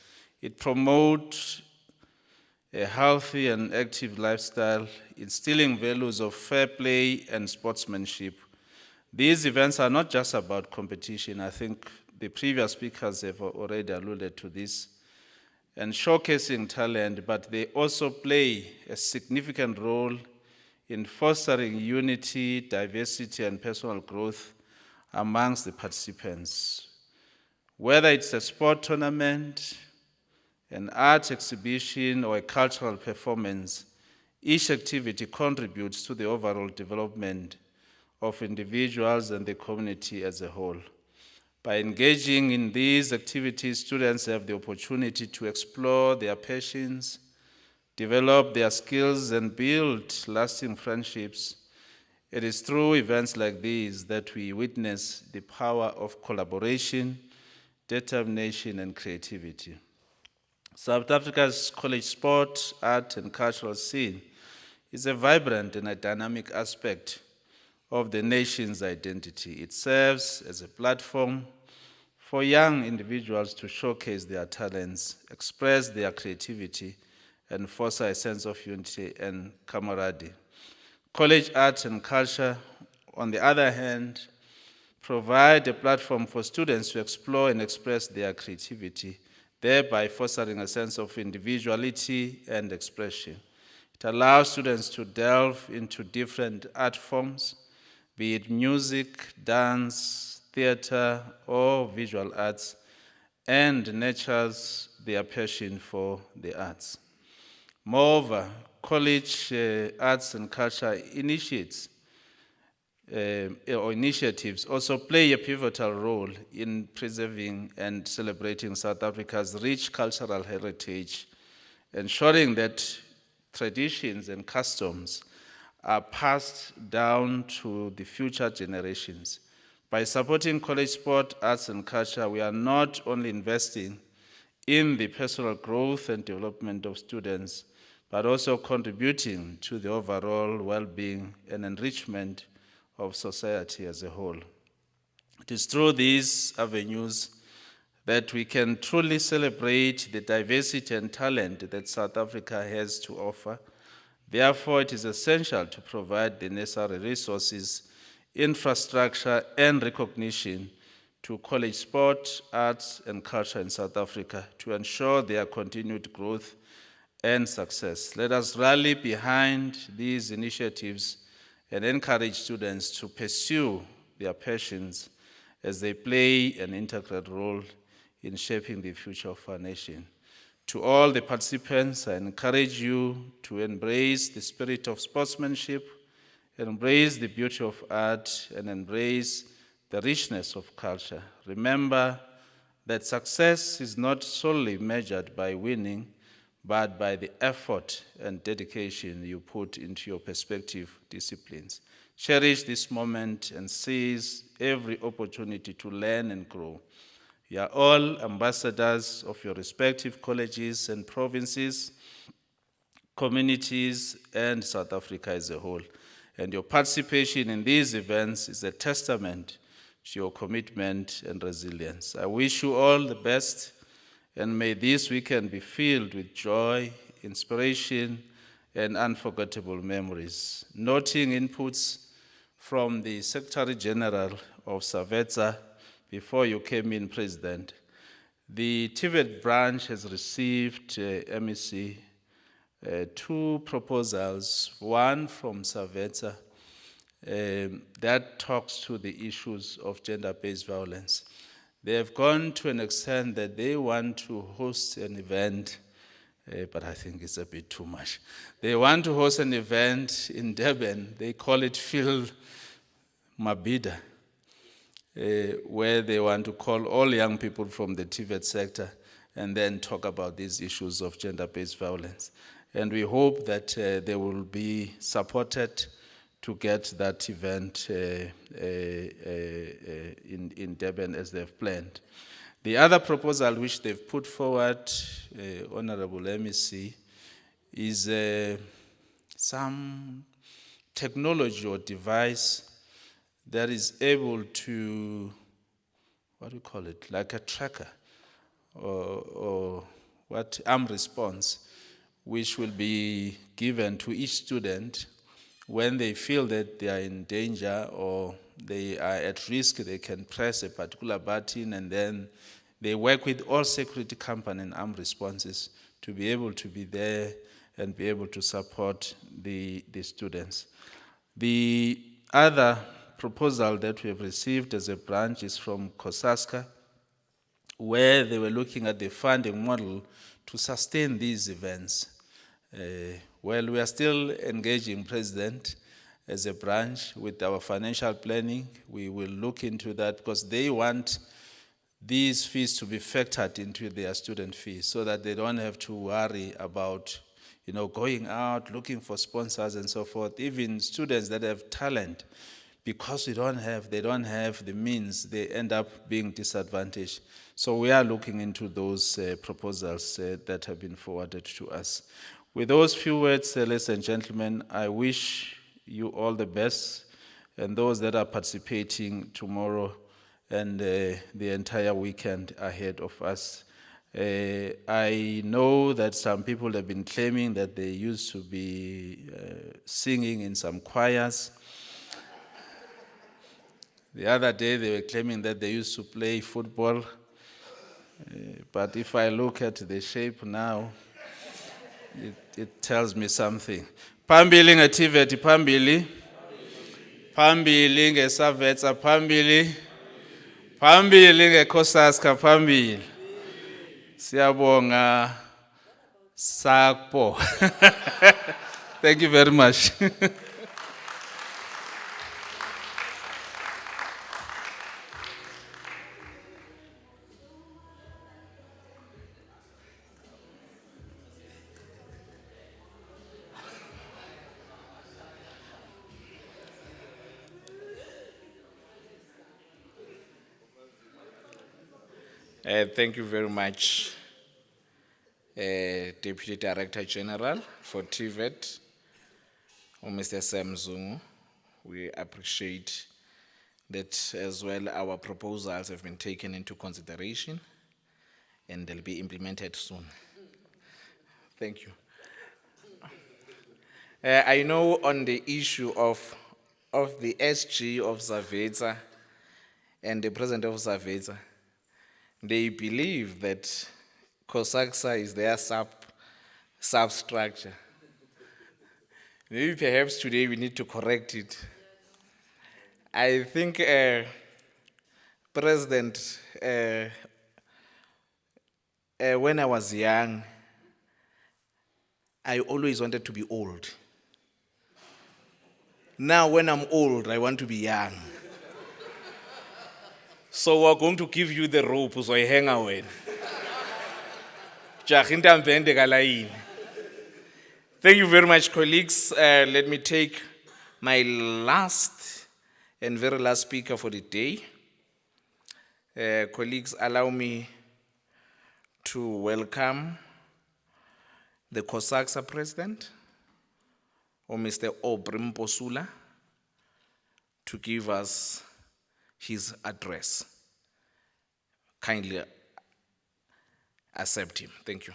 It promotes a healthy and active lifestyle, instilling values of fair play and sportsmanship. These events are not just about competition. I think the previous speakers have already alluded to this, and showcasing talent, but they also play a significant role in fostering unity, diversity, and personal growth amongst the participants. Whether it's a sport tournament, an art exhibition, or a cultural performance, each activity contributes to the overall development of individuals and the community as a whole. By engaging in these activities, students have the opportunity to explore their passions, develop their skills, and build lasting friendships. It is through events like these that we witness the power of collaboration, determination, and creativity. South Africa's college sport, art, and cultural scene is a vibrant and a dynamic aspect of the nation's identity. It serves as a platform for young individuals to showcase their talents, express their creativity, and foster a sense of unity and camaraderie. College arts and culture, on the other hand, provide a platform for students to explore and express their creativity, thereby fostering a sense of individuality and expression. It allows students to delve into different art forms, be it music, dance, theater, or visual arts, and nurtures their passion for the arts. Moreover, college arts and culture initiatives also play a pivotal role in preserving and celebrating South Africa's rich cultural heritage, ensuring that traditions and customs are passed down to the future generations. By supporting college sport, arts, and culture, we are not only investing in the personal growth and development of students, but also contributing to the overall well-being and enrichment of society as a whole. It is through these avenues that we can truly celebrate the diversity and talent that South Africa has to offer. Therefore, it is essential to provide the necessary resources, infrastructure, and recognition to college sport, arts, and culture in South Africa to ensure their continued growth and success. Let us rally behind these initiatives and encourage students to pursue their passions as they play an integral role in shaping the future of our nation. To all the participants, I encourage you to embrace the spirit of sportsmanship, embrace the beauty of art, and embrace the richness of culture. Remember that success is not solely measured by winning, but by the effort and dedication you put into your respective disciplines. Cherish this moment and seize every opportunity to learn and grow. You are all ambassadors of your respective colleges and provinces, communities, and South Africa as a whole. And your participation in these events is a testament to your commitment and resilience. I wish you all the best, and may this weekend be filled with joy, inspiration, and unforgettable memories. Noting inputs from the Secretary General of CoSACSA before you came in, President, the TVET branch has received MEC 2 proposals, one from CoSACSA that talks to the issues of gender-based violence. They have gone to an extent that they want to host an event, but I think it's a bit too much. They want to host an event in Durban. They call it Phil Mabida, where they want to call all young people from the TVET sector and then talk about these issues of gender-based violence. And we hope that they will be supported to get that event in Durban as they've planned. The other proposal which they've put forward, Honorable MEC, is some technology or device that is able to, what do you call it, like a tracker or what, arm response, which will be given to each student when they feel that they are in danger or they are at risk. They can press a particular button, and then they work with all security company and armed responses to be able to be there and be able to support the students. The other proposal that we have received as a branch is from CoSACSA, where they were looking at the funding model to sustain these events. Well, we are still engaging President as a branch with our financial planning. We will look into that because they want these fees to be factored into their student fees so that they don't have to worry about, going out, looking for sponsors and so forth. Even students that have talent, because they don't have the means, they end up being disadvantaged. So we are looking into those proposals that have been forwarded to us. With those few words, ladies and gentlemen, I wish you all the best, and those that are participating tomorrow and the entire weekend ahead of us. I know that some people have been claiming that they used to be singing in some choirs. The other day they were claiming that they used to play football. But if I look at the shape now, it tells me something. Phambili ngeTVET phambili. Phambili ngeSAVETSA phambili. Phambili ngeCoSACSA phambili. Siyabonga SACPO. Thank you very much. Thank you very much, Deputy Director General for TVET, Mr. Sam Zungu. We appreciate that as well our proposals have been taken into consideration and they'll be implemented soon. Thank you. I know on the issue of the SG of SAVETSA and the president of SAVETSA, they believe that CoSACSA is their substructure. Maybe perhaps today we need to correct it. I think President, when I was young, I always wanted to be old. Now when I'm old, I want to be young. So we're going to give you the rope so I hang away. Thank you very much, colleagues. Let me take my last and very last speaker for the day. Colleagues, allow me to welcome the CoSACSA president, or Mr. Aubrey Mbosula, to give us his address. Kindly accept him. Thank you.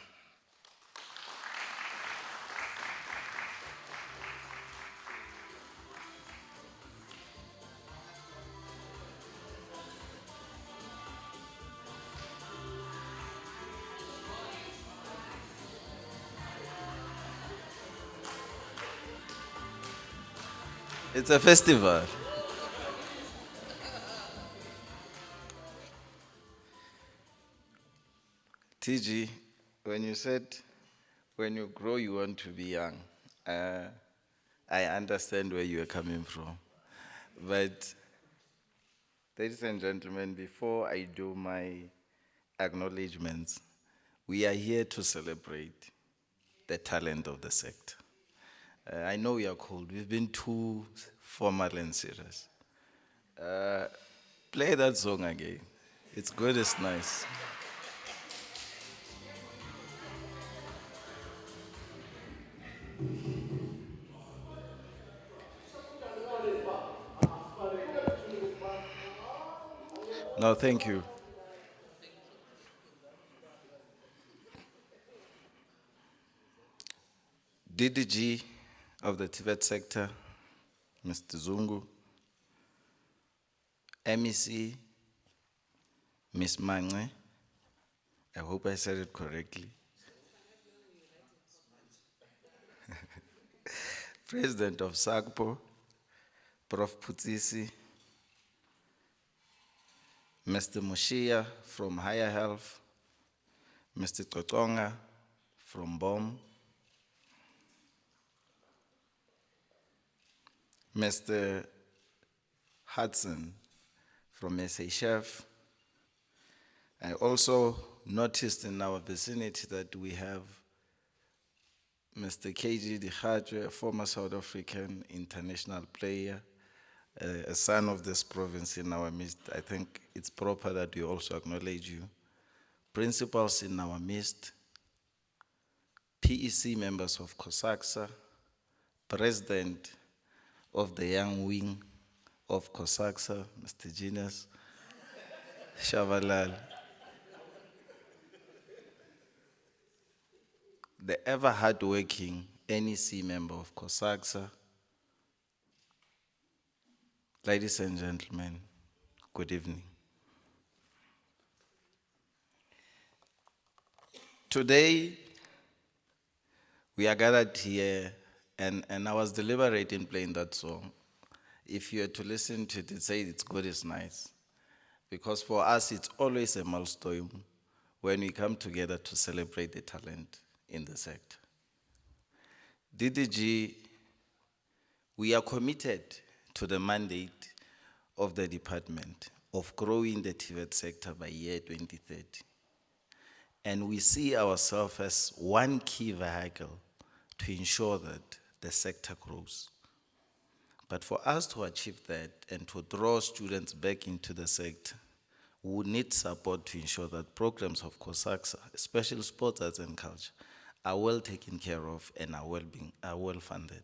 It's a festival. TG, when you said when you grow you want to be young, I understand where you are coming from. But ladies and gentlemen, before I do my acknowledgements, we are here to celebrate the talent of the sector. I know we are cold. We've been too formal and serious. Play that song again. It's good, it's nice. No, thank you. DDG of the TVET sector, Mr. Zungu, MEC, Ms. Mangwe, I hope I said it correctly. President of SACPO, Prof. Putsisi, Mr. Mushia from Higher Health, Mr. Totonga from BOM, Mr. Hudson from SA Chef. I also noticed in our vicinity that we have Mr. KG Dikhatwe, a former South African international player, a son of this province in our midst. I think it's proper that we also acknowledge you. Principals in our midst, PEC members of CoSACSA, President of the Young Wing of CoSACSA, Mr. Genius Shabalala, the ever hardworking NEC member of CoSACSA. Ladies and gentlemen, good evening. Today, we are gathered here, and I was deliberate in playing that song. If you were to listen to it, say it's good, it's nice. Because for us, it's always a milestone when we come together to celebrate the talent in the sector. DDG, we are committed to the mandate of the department of growing the TVET sector by year 2030. And we see ourselves as one key vehicle to ensure that the sector grows. But for us to achieve that and to draw students back into the sector, we would need support to ensure that programs of CoSACSA, especially sports, arts, and culture, are well taken care of and are well funded.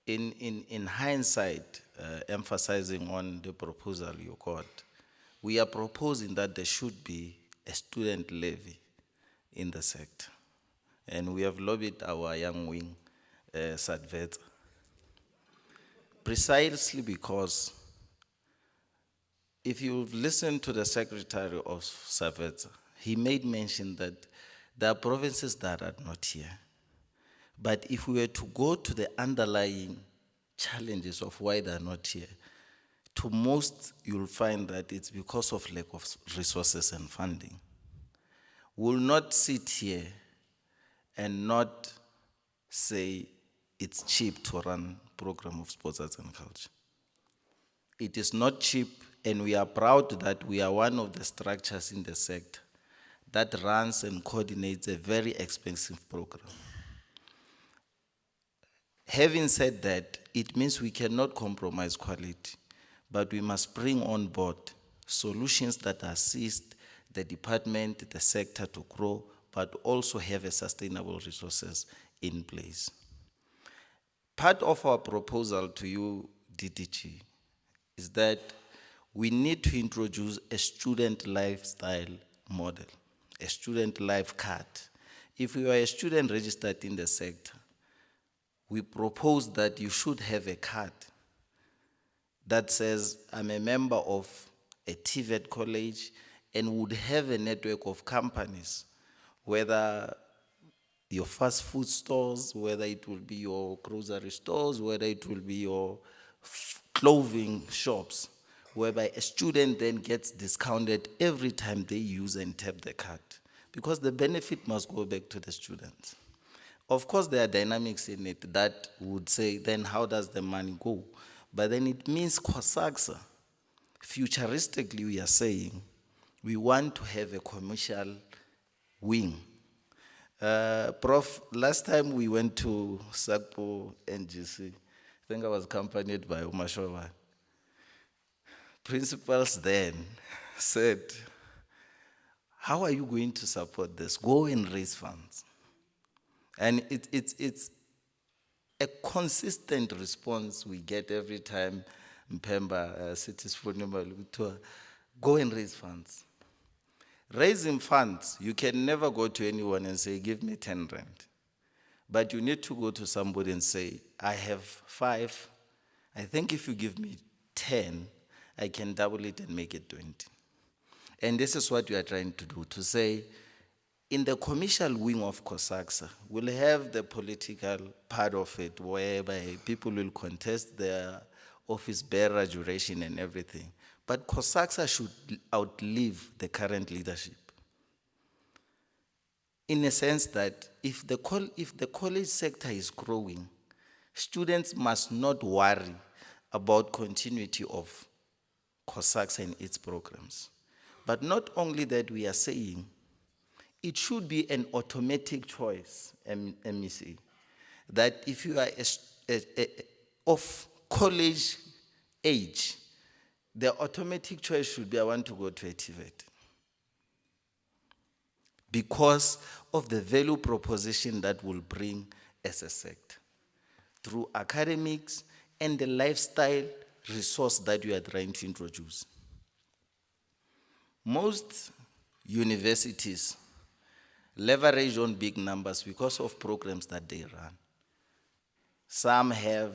In hindsight, emphasizing on the proposal you got, we are proposing that there should be a student levy in the sector. And we have lobbied our young wing, SADVET, precisely because if you listen to the secretary of SADVET, he made mention that there are provinces that are not here. But if we were to go to the underlying challenges of why they're not here, to most, you'll find that it's because of lack of resources and funding. We'll not sit here and not say it's cheap to run a program of sports, arts, and culture. It is not cheap, and we are proud that we are one of the structures in the sector that runs and coordinates a very expensive program. Having said that, it means we cannot compromise quality, but we must bring on board solutions that assist the department, the sector to grow, but also have a sustainable resources in place. Part of our proposal to you, DDG, is that we need to introduce a student lifestyle model, a student life card. If you are a student registered in the sector, we propose that you should have a card that says, I'm a member of a TVET college, and would have a network of companies, whether your fast food stores, whether it will be your grocery stores, whether it will be your clothing shops, whereby a student then gets discounted every time they use and tap the card, because the benefit must go back to the students. Of course, there are dynamics in it that would say, then how does the money go? But then it means CoSACSA, futuristically we are saying, we want to have a commercial wing. Prof, last time we went to SACPO NGC, I think I was accompanied by Umashova. Principals then said, how are you going to support this? Go and raise funds. And it's a consistent response we get every time Mpemba cities for tour. Go and raise funds. Raising funds, you can never go to anyone and say, give me 10 rand. But you need to go to somebody and say, I have 5. I think if you give me 10, I can double it and make it 20. And this is what we are trying to do, to say, in the commercial wing of CoSACSA, we'll have the political part of it, whereby people will contest their office bearer duration and everything. But CoSACSA should outlive the current leadership. in a sense that if the college sector is growing, students must not worry about continuity of CoSACSA and its programs. But not only that, we are saying it should be an automatic choice, MEC, that if you are of college age, the automatic choice should be, I want to go to a TVET. Because of the value proposition that will bring as a sector through academics and the lifestyle resource that you are trying to introduce. Most universities leverage on big numbers because of programs that they run. Some have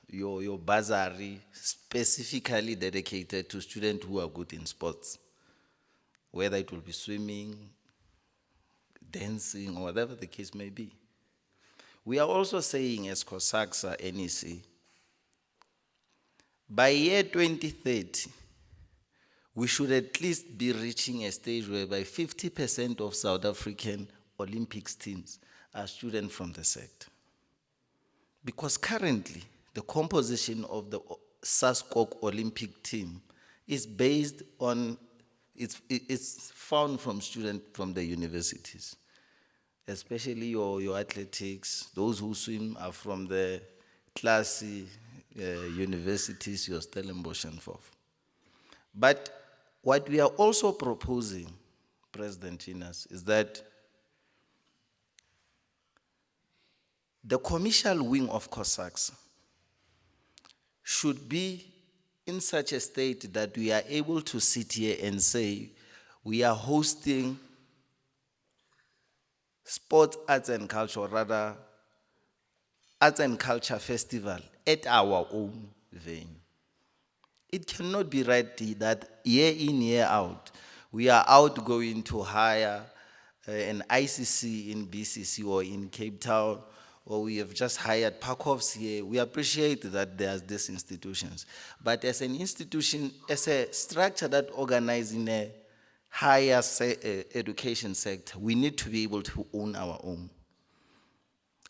your bursary specifically dedicated to students who are good in sports, whether it will be swimming, dancing, or whatever the case may be. We are also saying as CoSACSA NEC, by year 2030, we should at least be reaching a stage whereby 50% of South African Olympics teams are students from the sector. Because currently, the composition of the SASCOC Olympic team is based on, it's found from students from the universities, especially your athletics. Those who swim are from the classy universities, your Stellenbosch and forth. But what we are also proposing, President Chinas, is that the commercial wing of CoSACSA should be in such a state that we are able to sit here and say we are hosting sports, arts and culture, or rather arts and culture festival at our own venue. It cannot be right that year in, year out, we are out going to hire an ICC in BCC or in Cape Town, or we have just hired Parkovs here. We appreciate that there's these institutions. But as an institution, as a structure that organizes in a higher education sector, we need to be able to own our own.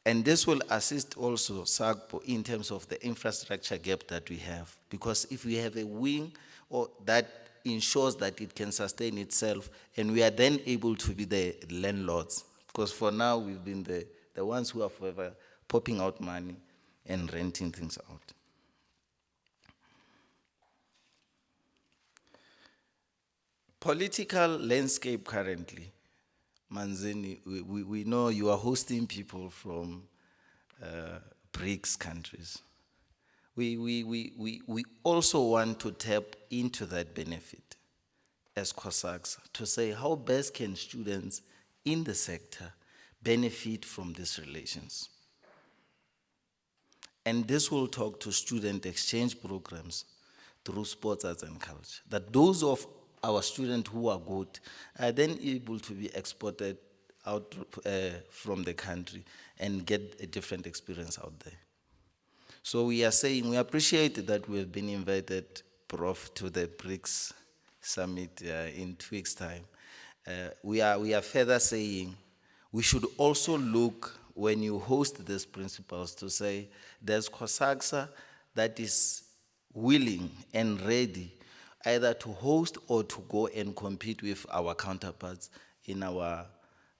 And this will assist also SAGPO in terms of the infrastructure gap that we have. Because if we have a wing or that ensures that it can sustain itself, and we are then able to be the landlords. Because for now, we've been the ones who are forever popping out money and renting things out. Political landscape currently. Manzini, we know you are hosting people from BRICS countries. We also want to tap into that benefit as CoSACSA to say how best can students in the sector benefit from these relations. And this will talk to student exchange programs through sports, arts and culture, that those of our students who are good are then able to be exported out from the country and get a different experience out there. So we are saying we appreciate that we have been invited, Prof, to the BRICS summit in 2 weeks' time. We are further saying we should also look, when you host these principles, to say there's CoSACSA that is willing and ready either to host or to go and compete with our counterparts in our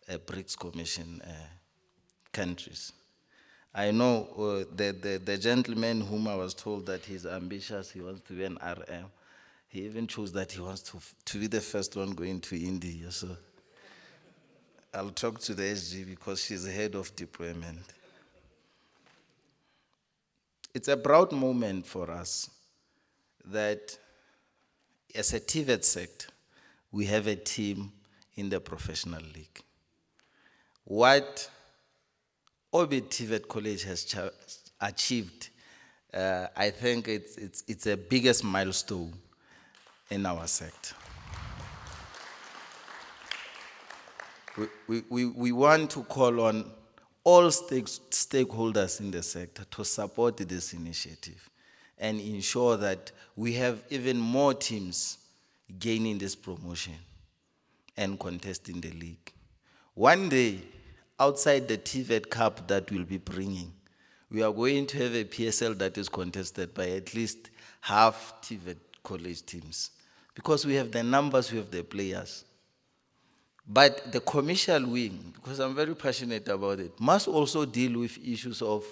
BRICS Commission countries. I know the gentleman whom I was told that he's ambitious, he wants to be an RM, he even chose that he wants to be the first one going to India. So I'll talk to the SG because she's the head of deployment. It's a proud moment for us that as a TVET sector, we have a team in the professional league. What Orbit TVET College has achieved, I think it's the biggest milestone in our sector. We want to call on all stakeholders in the sector to support this initiative and ensure that we have even more teams gaining this promotion and contesting the league. One day, outside the TVET Cup that we'll be bringing, we are going to have a PSL that is contested by at least half TVET college teams. Because we have the numbers, we have the players. But the commercial wing, because I'm very passionate about it, must also deal with issues of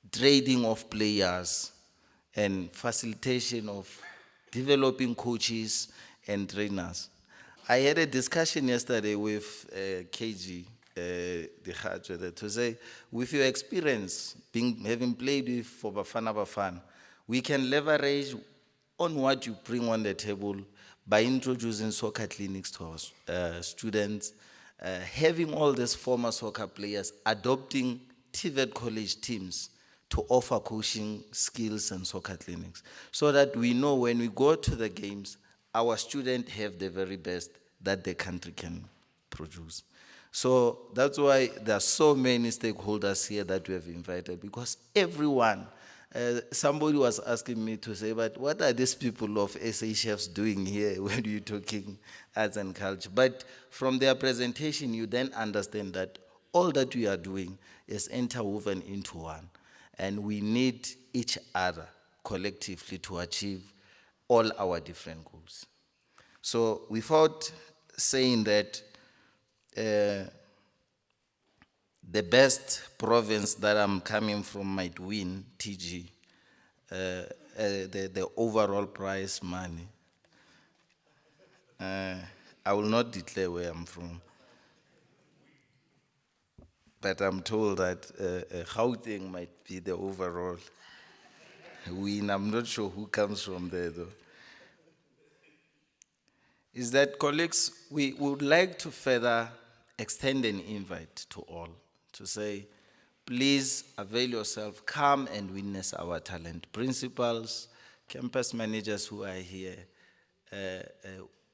trading of players and facilitation of developing coaches and trainers. I had a discussion yesterday with KG, the Khatwe, to say, with your experience having played with for Bafana Bafana, we can leverage on what you bring on the table by introducing soccer clinics to our students, having all these former soccer players adopting TVET college teams to offer coaching skills and soccer clinics, so that we know when we go to the games, our students have the very best that the country can produce. So that's why there are so many stakeholders here that we have invited, because everyone, somebody was asking me to say, but what are these people of SA Chefs doing here when you're talking arts and culture? But from their presentation, you then understand that all that we are doing is interwoven into one. And we need each other collectively to achieve all our different goals. So without saying that, the best province that I'm coming from might win, TG, the overall prize money. I will not declare where I'm from. But I'm told that Gauteng might be the overall win. I'm not sure who comes from there though. Is that, colleagues, we would like to further extend an invite to all to say, please avail yourself, come and witness our talent. Principals, campus managers who are here,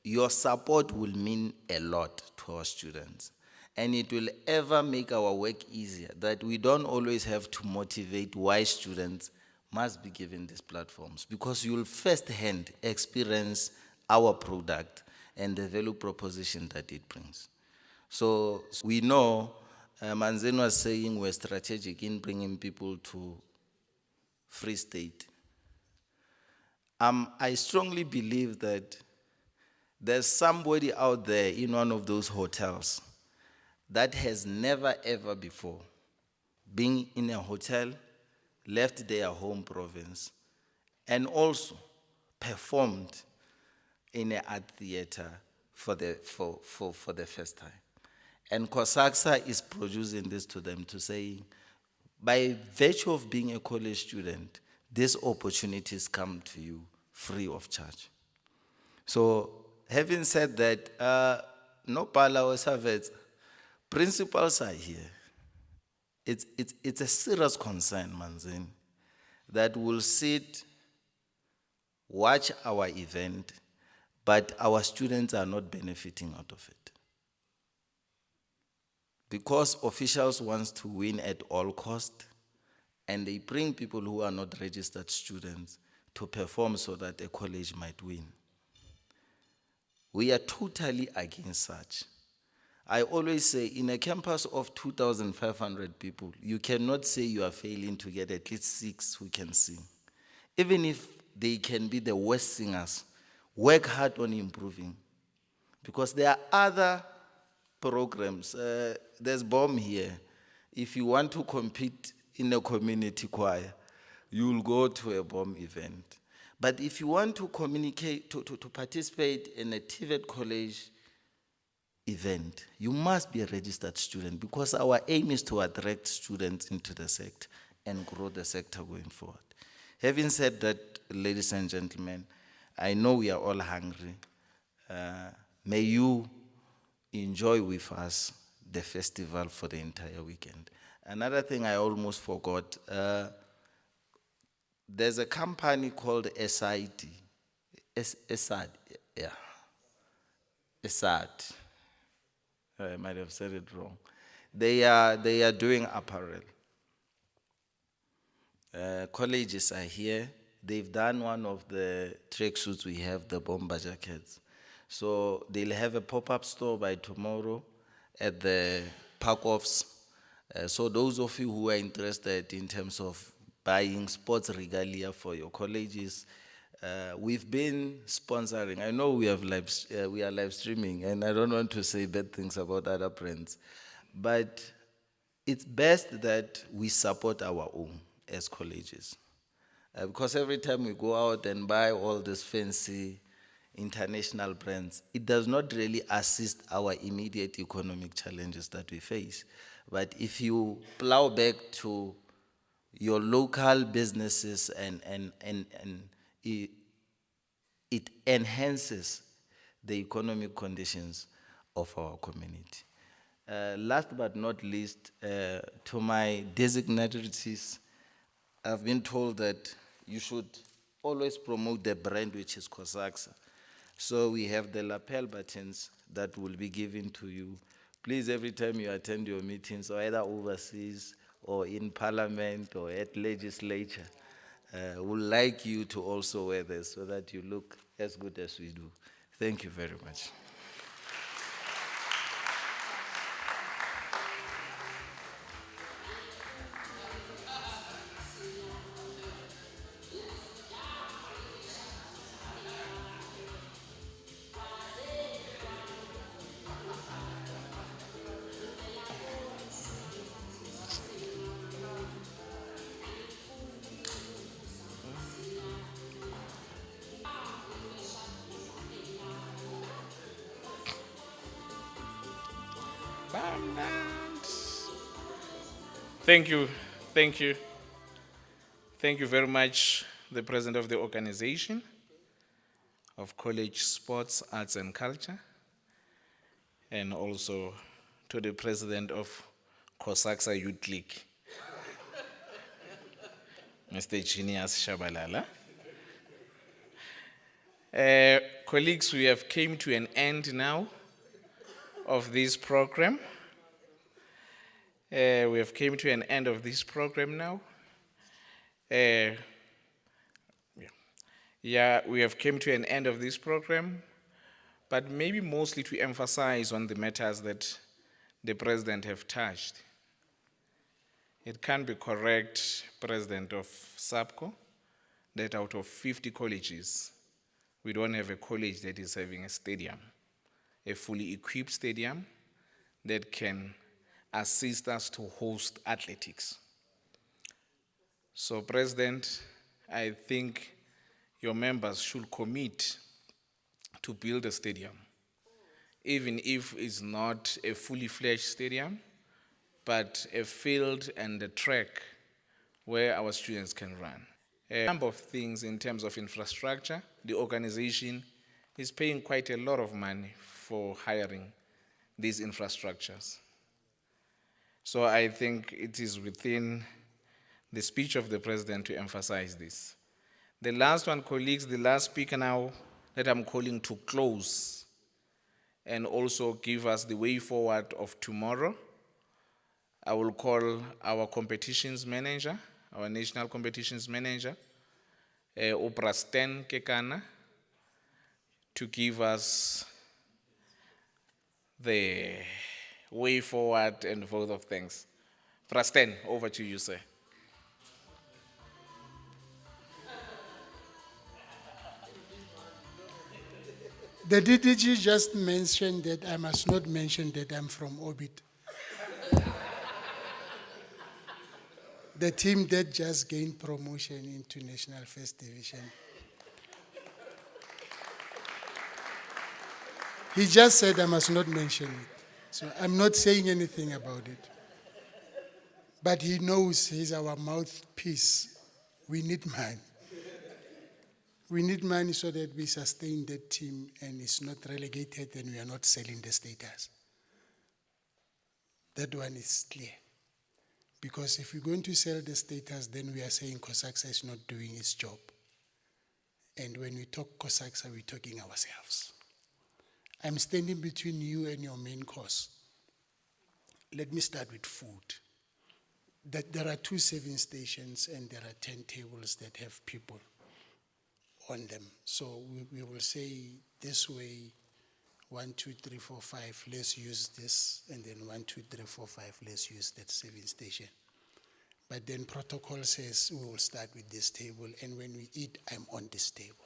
your support will mean a lot to our students. And it will ever make our work easier, that we don't always have to motivate why students must be given these platforms, because you'll firsthand experience our product and the value proposition that it brings. So we know, Manzen was saying we're strategic in bringing people to Free State. I strongly believe that there's somebody out there in one of those hotels that has never ever before been in a hotel, left their home province, and also performed in an art theater for the first time. And CoSACSA is producing this to them to say, by virtue of being a college student, these opportunities come to you free of charge. So having said that, no pala or savets, principals are here. It's a serious concern, Manzini, that we'll sit, watch our event, but our students are not benefiting out of it. Because officials want to win at all costs, and they bring people who are not registered students to perform so that a college might win. We are totally against such. I always say, in a campus of 2,500 people, you cannot say you are failing to get at least 6 who can sing. Even if they can be the worst singers, work hard on improving. Because there are other programs. There's BOM here. If you want to compete in a community choir, you'll go to a BOM event. But if you want to communicate, to participate in a TVET college event, you must be a registered student, because our aim is to attract students into the sector and grow the sector going forward. Having said that, ladies and gentlemen, I know we are all hungry. May you enjoy with us the festival for the entire weekend. Another thing I almost forgot, there's a company called SID. SAD, yeah. SAD. I might have said it wrong. They are doing apparel. Colleges are here. They've done one of the tracksuits we have, the bomber jackets. So they'll have a pop-up store by tomorrow. at the park-offs. So those of you who are interested in terms of buying sports regalia for your colleges, we've been sponsoring. I know we are live streaming, and I don't want to say bad things about other brands, but it's best that we support our own as colleges. Because every time we go out and buy all these fancy international brands, it does not really assist our immediate economic challenges that we face. But if you plow back to your local businesses and it enhances the economic conditions of our community. Last but not least, to my designates, I've been told that you should always promote the brand, which is CoSACSA. So we have the lapel buttons that will be given to you. Please, every time you attend your meetings, or either overseas or in parliament or at legislature, would like you to also wear this so that you look as good as we do. Thank you very much. Thank you, thank you. Thank you very much, the president of the organization of College Sports, Arts and Culture, and also to the president of CoSACSA Youth League, Mr. Genius Shabalala. Colleagues, we have came to an end now of this program. We have came to an end of this program now. We have come to an end of this program, but maybe mostly to emphasize on the matters that the president have touched. It can be correct, President of SAPCO, that out of 50 colleges, we don't have a college that is having a stadium, a fully equipped stadium that can assist us to host athletics. So, President, I think your members should commit to build a stadium, even if it's not a fully fledged stadium, but a field and a track where our students can run. A number of things in terms of infrastructure. The organization is paying quite a lot of money for hiring these infrastructures. So I think it is within the speech of the president to emphasize this. The last one, colleagues, the last speaker now that I'm calling to close and also give us the way forward of tomorrow, I will call our competitions manager, our national competitions manager, Prasten Kekana, to give us the way forward and both of things. Prasten, over to you, sir. The DDG just mentioned that I must not mention that I'm from Orbit. The team that just gained promotion into National First Division. He just said I must not mention it. So I'm not saying anything about it. But he knows he's our mouthpiece. We need money. We need money so that we sustain that team and it's not relegated and we are not selling the status. That one is clear. Because if we're going to sell the status, then we are saying CoSACSA is not doing its job. And when we talk CoSACSA, we're talking ourselves. I'm standing between you and your main course. Let me start with food. That there are 2 serving stations and there are 10 tables that have people on them. So we will say this way, 1, 2, 3, 4, 5, let's use this, and then 1, 2, 3, 4, 5, let's use that serving station. But then protocol says we will start with this table, and when we eat, I'm on this table.